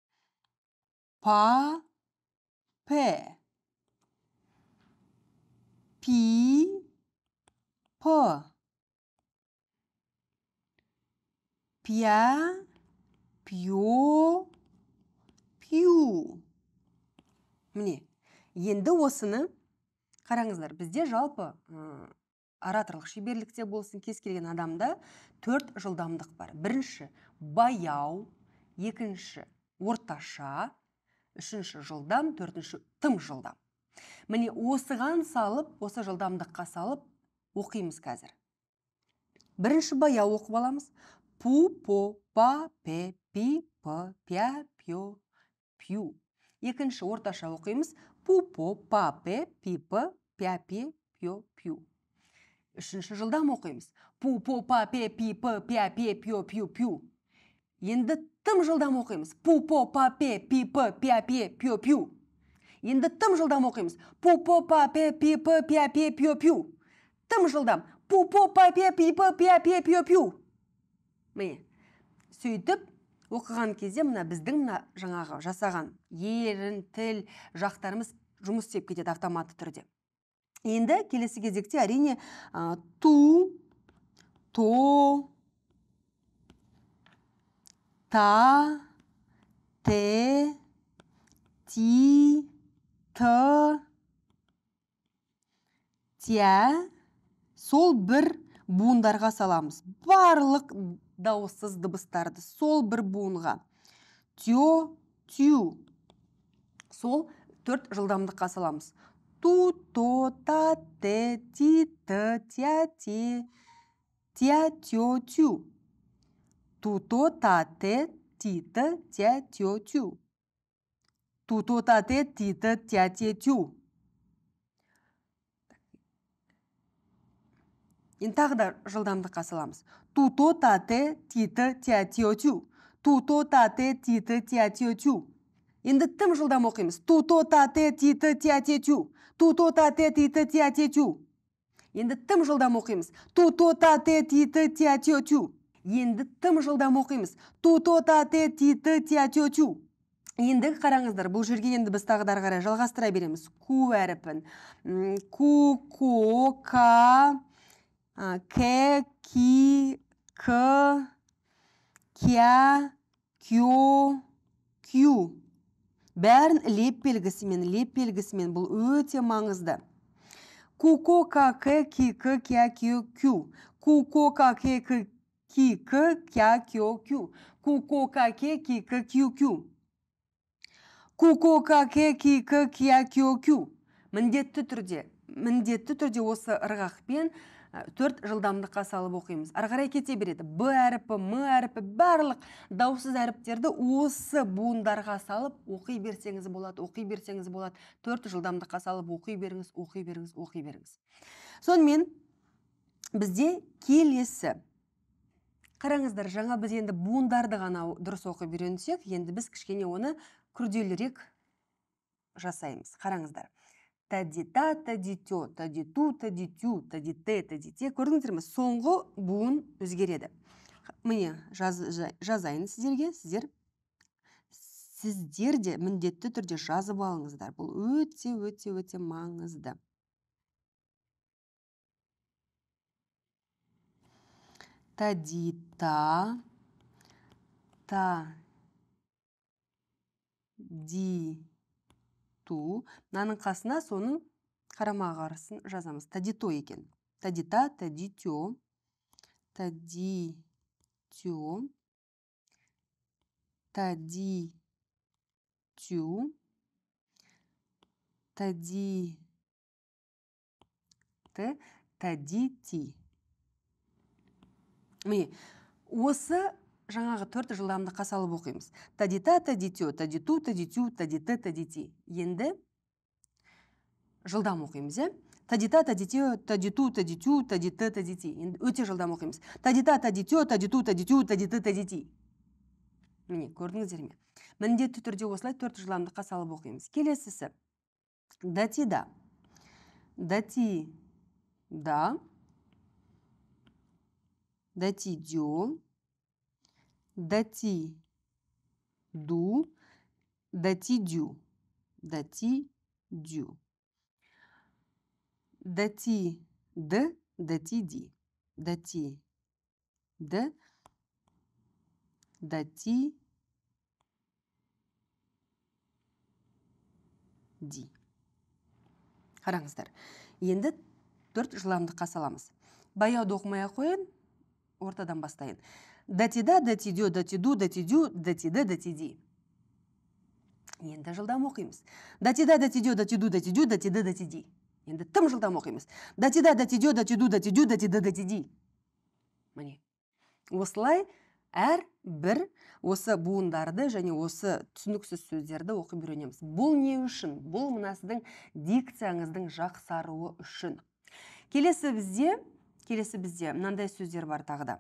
[SPEAKER 1] Па, пе. Пи, п. Пя, пьо, пью. Міне, енді осыны қараңыздар, бізде жалпы ораторлық шеберлікте болсын, кез келген адамда 4 жылдамдық бар. Бірінші баяу, екінші орташа, үшінші жылдам, төртінші тым жылдам. Міне осыған салып, осы жылдамдыққа салып оқимыз қазір. Бірінші баяу оқып аламыз. Пу, по, па, пе, пи, п, пя, пьо, пью. Екінші орташа оқимыз. Пу, по, па, пе, пи, п, пя, пе, пьо, пью. Үшінші жылдам оқимыз. Пу, по, па, пе, пи, п, пя, пе, пьо, пью, пью. Енді тым жылдам оқимыз. Пу, по, па, пе, пи, п, пя, пе, пьо, пью. Енді тым жылдам оқимыз. Пу, по, па, пе, пи, п, пя, пе, пьо, пью. Тым жылдам. Пу, по, па, пе, пи, п, пя, пе, пьо, пью. Міне, сөйтіп оқыған кезде мына біздің мына жаңағы жасаған ерін, тіл, жақтарымыз жұмыс істеп кетеді автоматты түрде. Енді келесі кезекте әрине ту, то, та, те, ти, т, тя, сол бір буындарға саламыз. Барлық дауыссыз дыбыстарды сол бір буынға. Тё, тю. Сол 4 жылдамдыққа саламыз. Ту, то, та, те, ти, т, тя, те, тя, тё, тю. Ту, то, та, те, ти, т, тя, тё, тю. Ту, то, та, те, ти, т, тя, те, тю. Енді тағы да жылдамдыққа саламыз. Ту, то, та, те, ти, т, тя, тё, тю. Ту, то, та, те, ти, т, тя, тё, тю. Енді тым жылдам оқимыз. Ту, то, та, те, ти, т, тя, те, тю. Ту, то, та, те, ти, т, тя, те, тю. Енді тым жылдам оқимыз. Ту, то, та, те, ти, т, тя, тё, тю. Енді тым жылдам оқимыз. Ту, то, та, те, ти, т, тя, тё, тю. Енді қараңыздар, бұл жерге енді біз тағы да қарай жалғастыра береміз. Ку әріпін. Ку, ко, ка, ке, ки, к, кя, кё, кю. Бәрін леп белгісімен, бұл өте маңызды. Ку, ко, ка, ке, ки, к, кя, кё, кю. Ку, ко, ка, ке, ки, к, кя, кё, кю. Ку, ко, ка, ке, ки, к, кю, кю. Ку, ко, ка, ке, ки, к, кя, кё, кю. Міндетті түрде осы ырғақпен 4 жылдамдыққа салып оқимыз. Ары қарай кете береді. Б әріпі, М әріпі, барлық дауыссыз әріптерді осы буындарға салып оқи берсеңіз болады. 4 жылдамдыққа салып оқи беріңіз. Сонымен бізде келесі. Қараңыздар, жаңа біз енді буындарды ғана дұрыс оқып үйренсек, енді біз кішкене оны күрделірек жасаймыз. Қараңыздар. Та-ди-та, та-ди-тё, та-ди-ту, та-ди-тю, та-ди-те, та-ди-те. Көрдіңіздер ме? Соңғы буын өзгереді. Міне, жазайын сіздерге. Сіздер де міндетті түрде жазып алыңыздар. Бұл өте маңызды. Та-ди-та, та-ди-ту. Мынаның қасына соның қарама-қарсын жазамыз. Та-ди-то екен. Та-ди-та, та-ди-тё, та-ди-тё, та-ди-тю, та-ди-т, та-ди-ти. Міне, осы жаңағы 4 жылдамдыққа салып оқимыз. Тадита, тадитё, тадиту, тадитю, тадиты, тадити. Енді жылдам оқимыз, е? Тадита, тадитё, тадиту, тадитю, тадиты, тадити. Енді өте жылдам оқимыз. Тадита, тадитё, тадиту, тадитю, тадиты, тадити. Міне, көрдіңіздер ме? Міндетті түрде осылай 4 жылдамдыққа салып оқимыз. Келесісі. Датида. Дати, да. Датидё. Дати, ду. Датидю. Датидю. Дати, д. Датиди. Дати, д. Дати, ди. Қараңыздар. Енді 4 жылдамдыққа саламыз. Баяуды оқымай-ақ қояйын, ортадан бастайын. Датида, датидё, датиду, датидю, датиды, датиди. Енді жылдам оқимыз. Датида, датидё, датиду, датидю, датиды, датиди. Енді тым жылдам оқимыз. Датида, датидё, датиду, датидю, датиды, датиди. Міне. Осылай әр бір осы буындарды және осы түсініксіз сөздерді оқып үйренеміз. Бұл не үшін? Бұл мына сіздің дикцияңыздың жақсаруы үшін. Келесі бізде мынандай сөздер бар тағы да.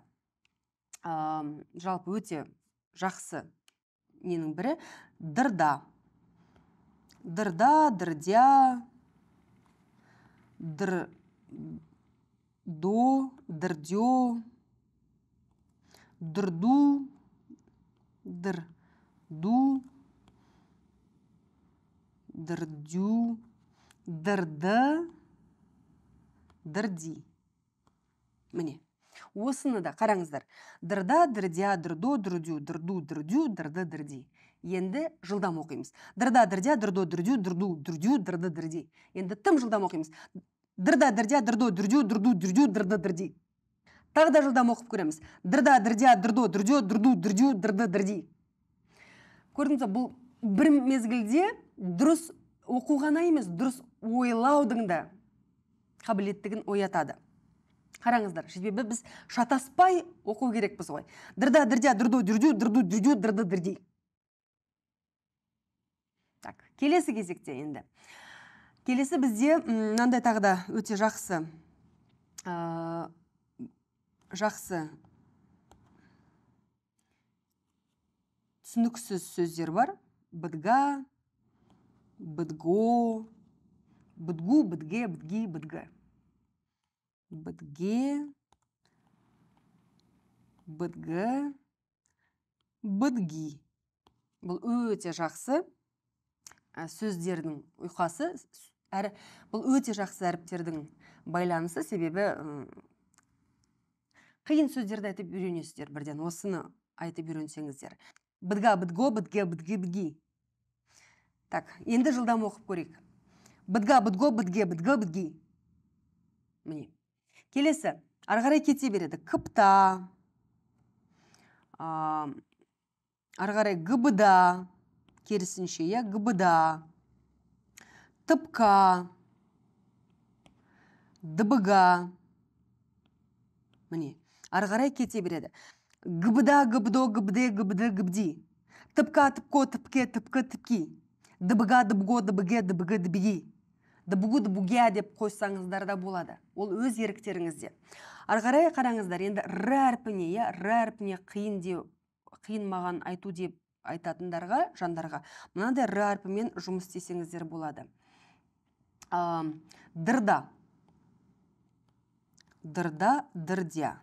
[SPEAKER 1] Жалпы өте жақсы ненің бірі дырда. Дырда, дырдя, дырдо, дырдё, дырду, дырду, дырдю, дырды, дырди. Міне. Осыны да қараңыздар. Дырда, дырдя, дырдо, дырдю, дырду, дырдю, дырды, дырди. Енді жылдам оқимыз. Дырда, дырдя, дырдо, дырдю, дырду, дырдю, дырды, дырди. Енді тым жылдам оқимыз. Дырда, дырдя, дырдо, дырдю, дырду, дырдю, дырды, дырди. Тағы да жылдам оқып көреміз. Дырда, дырдя, дырдо, дырдю, дырду, дырдю, дырды, дырди. Көрдіңіз, бұл бір мезгілде дұрыс оқуғана емес, дұрыс ойлаудың да қабілеттігін оятады. Қараңыздар, себебі біз шатаспай оқу керекпіз ғой. Дырда, дырдя, дырдо, дырдю, дырду, дырдю, дырды, дырди. Так, келесі кезекте енді. Келесі бізде мынандай тағы да өте жақсы түсініксіз сөздер бар. Быдга, быдго, быдгу, быдге, быдги, быдга. Быдге, быдга, быдги. Бұл өте жақсы сөздердің ұйқасы, бұл өте жақсы әріптердің байланысы, себебі қиын сөздерді айтып үйренесіздер бірден, осыны айтып үйренсеңіздер. Быдга, быдго, быдге, быдги, быдги. Так, енді жылдам оқып көрейік. Быдга, быдго, быдге, быдгі, быдги. Міне. Келесі, арғарай кете береді. Кыпта, арғарай гыбыда, керісінше, гыбыда, тыпка, дыбыга. Міне, арғарай кете береді. Гыбыда, гыбдо, гыбды, гыбды, гыбди. Тыпка, тыпко, тыпке, тыпкы, тыпки. Дыбыга, дыбго, дыбыге, дыбыгы, дыбиги. Дыбыгу, дыбуге деп қойсаңыздар да болады. Ол өз еріктеріңізде. Арғарай қараңыздар, енді р әрпіне қиын маған айту деп айтатындарға, жандарға, мынандай р әрпімен жұмыс істесеңіздер болады. Дырда. Дырда, дырдя.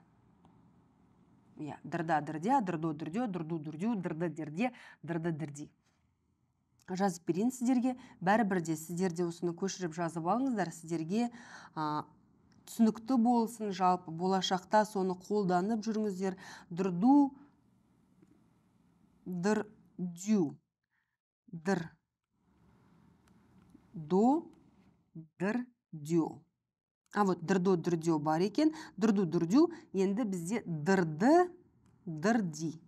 [SPEAKER 1] Дырда, дырдя, дырдо, дырдё, дырду, дырдю, дырды, дырде, дырды, дырди. Жазып берейін сіздерге. Бәрібірде сіздерде осыны көшіріп жазып алыңыздар. Сіздерге түсінікті болсын, жалпы болашақта соны қолданып жүріңіздер. Дырду, дырдю, дырдо, дырдё. Вот дырдо, дырдё бар екен. Дырду, дырдю. Енді бізде дырды, дырди.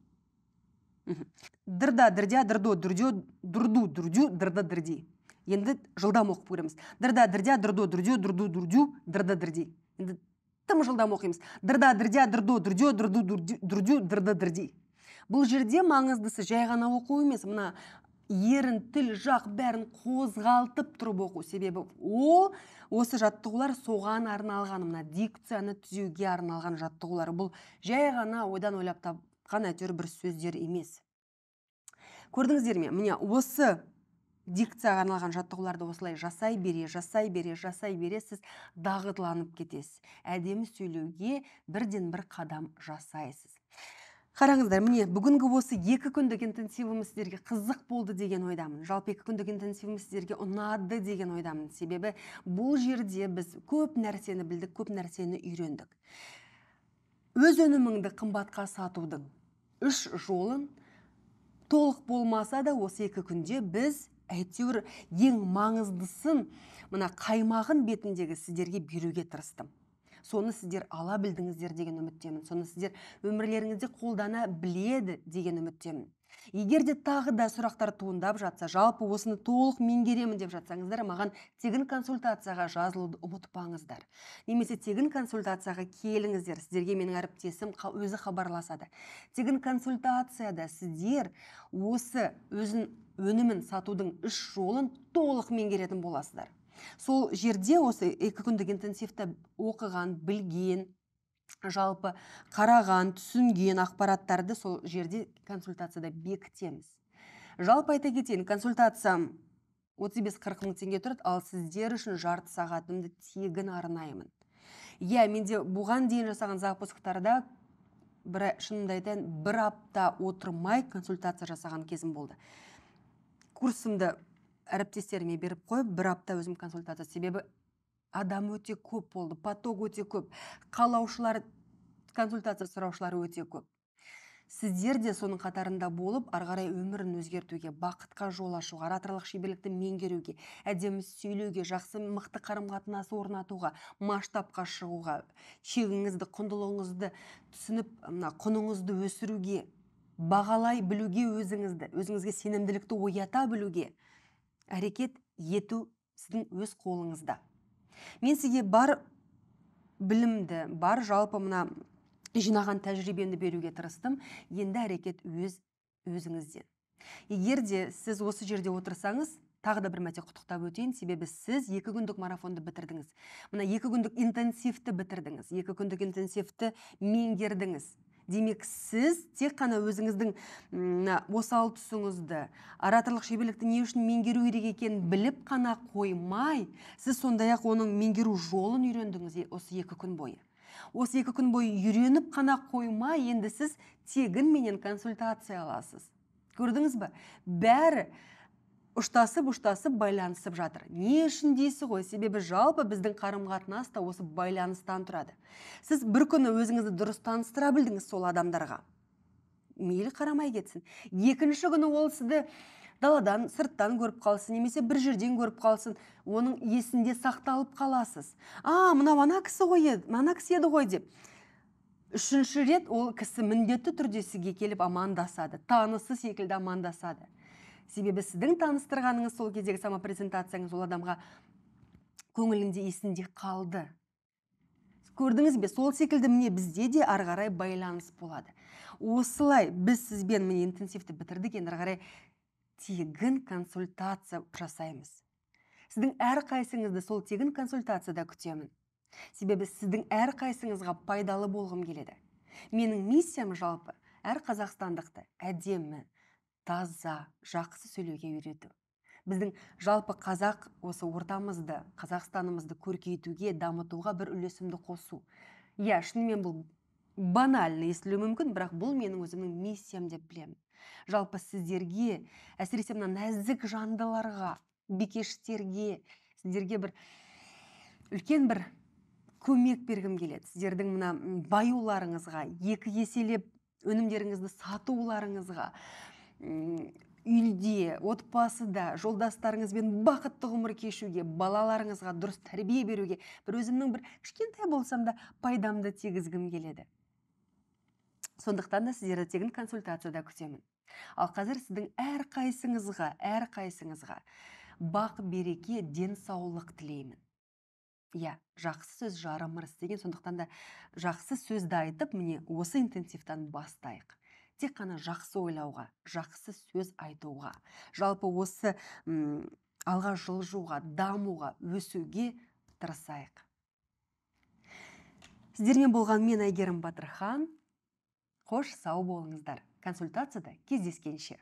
[SPEAKER 1] Дырда, дырдя, дырдо, дырдё, дырду, дырдю, дырды, дырди. Енді жылдам оқып көреміз. Дырда, дырдя, дырдо, дырдё, дырду, дырдю, дырды, дырди. Енді тым жылдам оқимыз. Дырда, дырдя, дырду, дырдю, дырду, дырдю, дырды, дырди. Бұл жерде маңыздысы жай ғана оқу емес, мына ерін, тіл, жақ бәрін қозғалтып тұрып оқу. Себебі осы жаттығулар соған арналған, мына дикцияны түзеуге арналған жаттығулар. Бұл жай ғана ойдан ойлап тапқан әйтеуір бір сөздер емес. Көрдіңіздер ме? Міне осы дикцияға арналған жаттығуларды осылай жасай бере, сіз дағдыланып кетесіз. Әдемі сөйлеуге бірден бір қадам жасайсыз. Қараңыздар, міне бүгінгі осы 2 күндік интенсивіміз сіздерге қызық болды деген ойдамын. Жалпы 2 күндік интенсивіміз сіздерге ұнады деген ойдамын. Себебі бұл жерде біз көп нәрсені білдік, көп нәрсені үйрендік. Өз өніміңді қымбатқа сатудың 3 жолын толық болмаса да осы 2 күнде біз әйтеуір ең маңыздысын, мына қаймағын бетіндегі сіздерге беруге тырыстым. Соны сіздер ала білдіңіздер деген үміттемін. Соны сіздер өмірлеріңізде қолдана біледі деген үміттемін. Егер де тағы да сұрақтар туындап жатса, жалпы осыны толық меңгеремін деп жатсаңыздар, маған тегін консультацияға жазылуды ұмытпаңыздар. Немесе тегін консультацияға келіңіздер. Сіздерге менің әріптесім өзі хабарласады. Тегін консультацияда сіздер осы өзін өнімін сатудың 3 жолын толық меңгеретін боласыздар. Сол жерде осы 2 күндік интенсивті оқыған, білген, жалпы қараған, түсінген ақпараттарды сол жерде консультацияда бекітеміз. Жалпы айта кетейін, консультациям 35-40 мың теңге тұрады, ал сіздер үшін жарты сағатымды тегін арнаймын. Менде бұған дейін жасаған запусктарда шынымды айтайын, 1 апта отырмай консультация жасаған кезім болды. Курсымды әріптестеріме беріп қойып, 1 апта өзім консультация. Себебі адам өте көп болды, поток өте көп, қалаушылар, консультация сұраушылар өте көп. Сіздер де соның қатарында болып, арғарай өмірін өзгертуге, бақытқа жол ашуға, ораторлық шеберлікті меңгеруге, әдемі сөйлеуге, жақсы мықты қарым-қатынас орнатуға, масштабқа шығуға, шегіңізді, құндылығыңызды түсініп, құныңызды өсіруге, бағалай білуге өзіңізге сенімділікті оята білуге әрекет ету сіздің өз қолыңызда. Мен сізге бар білімді, бар жалпы мына жинаған тәжірибемді беруге тырыстым. Енді әрекет өзіңізден. Егер де сіз осы жерде отырсаңыз, тағы да бір мәрте құттықтап өтейін, себебі сіз 2 күндік марафонды бітірдіңіз. Мына 2 күндік интенсивті бітірдіңіз, 2 күндік интенсивті меңгердіңіз. Демек, сіз тек қана өзіңіздің осал тұсыңызды, ораторлық шеберлікті не үшін меңгеру керек екенін біліп қана қоймай, сіз сондай-ақ оның меңгеру жолын үйрендіңіз осы 2 күн бойы. Осы 2 күн бойы үйреніп қана қоймай, енді сіз тегін менен консультация аласыз. Көрдіңіз бе? Бәрі ұштасып байланысып жатыр. Не үшін дейсіз ғой? Себебі жалпы біздің қарым-қатынас та осы байланыстан тұрады. Сіз бір күні өзіңізді дұрыс таныстыра білдіңіз сол адамдарға. Мейлі қарамай кетсін. Екінші күні ол сізді даладан, сырттан көріп қалсын, немесе бір жерден көріп қалсын, оның есінде сақталып қаласыз. Мынау ана кісі еді ғой деп. 3-ші рет ол кісі міндетті түрде сізге келіп амандасады. Танысы секілді амандасады. Себебі сіздің таныстырғаныңыз сол кездегі самопрезентацияңыз ол адамға көңілінде есінде қалды. Көрдіңіз бе, сол секілді міне бізде де арғарай байланыс болады. Осылай біз сізбен міне интенсивті бітірдік, енді арғарай тегін консультация жасаймыз. Сіздің әр қайсыңызды сол тегін консультацияда күтемін. Себебі сіздің әр қайсыңызға пайдалы болғым келеді. Менің миссиям жалпы әр қазақстандықты әдемі, таза, жақсы сөйлеуге үйрету. Біздің жалпы қазақ осы ортамызды, Қазақстанымызды көркейтуге, дамытуға бір үлесімді қосу. Шынымен бұл банальны естілуі мүмкін, бірақ бұл менің өзімнің миссиям деп білемін. Жалпы сіздерге, әсіресе мына нәзік жандыларға, бикештерге, сіздерге бір үлкен бір көмек бергім келеді. Сіздердің мына баюларыңызға, 2 еселеп өнімдеріңізді сатуларыңызға, үйде, отбасыда, жолдастарыңызбен бақытты ғұмыр кешуге, балаларыңызға дұрыс тәрбие беруге, бір өзімнің бір кішкентай болсам да пайдамды тигізгім келеді. Сондықтан да сіздерді тегін консультацияда күтемін. Ал қазір сіздің әр қайсыңызға бақ береке, денсаулық тілеймін. Иә, жақсы сөз жарым ырыс деген, сондықтан да жақсы сөзді айтып, міне осы интенсивтан бастайық. Тек қана жақсы ойлауға, жақсы сөз айтуға, жалпы осы алға жылжуға, дамуға, өсуге тырысайық. Сіздермен болған мен Әйгерім Батырхан. Қош сау болыңыздар. Консультацияда кездескенше.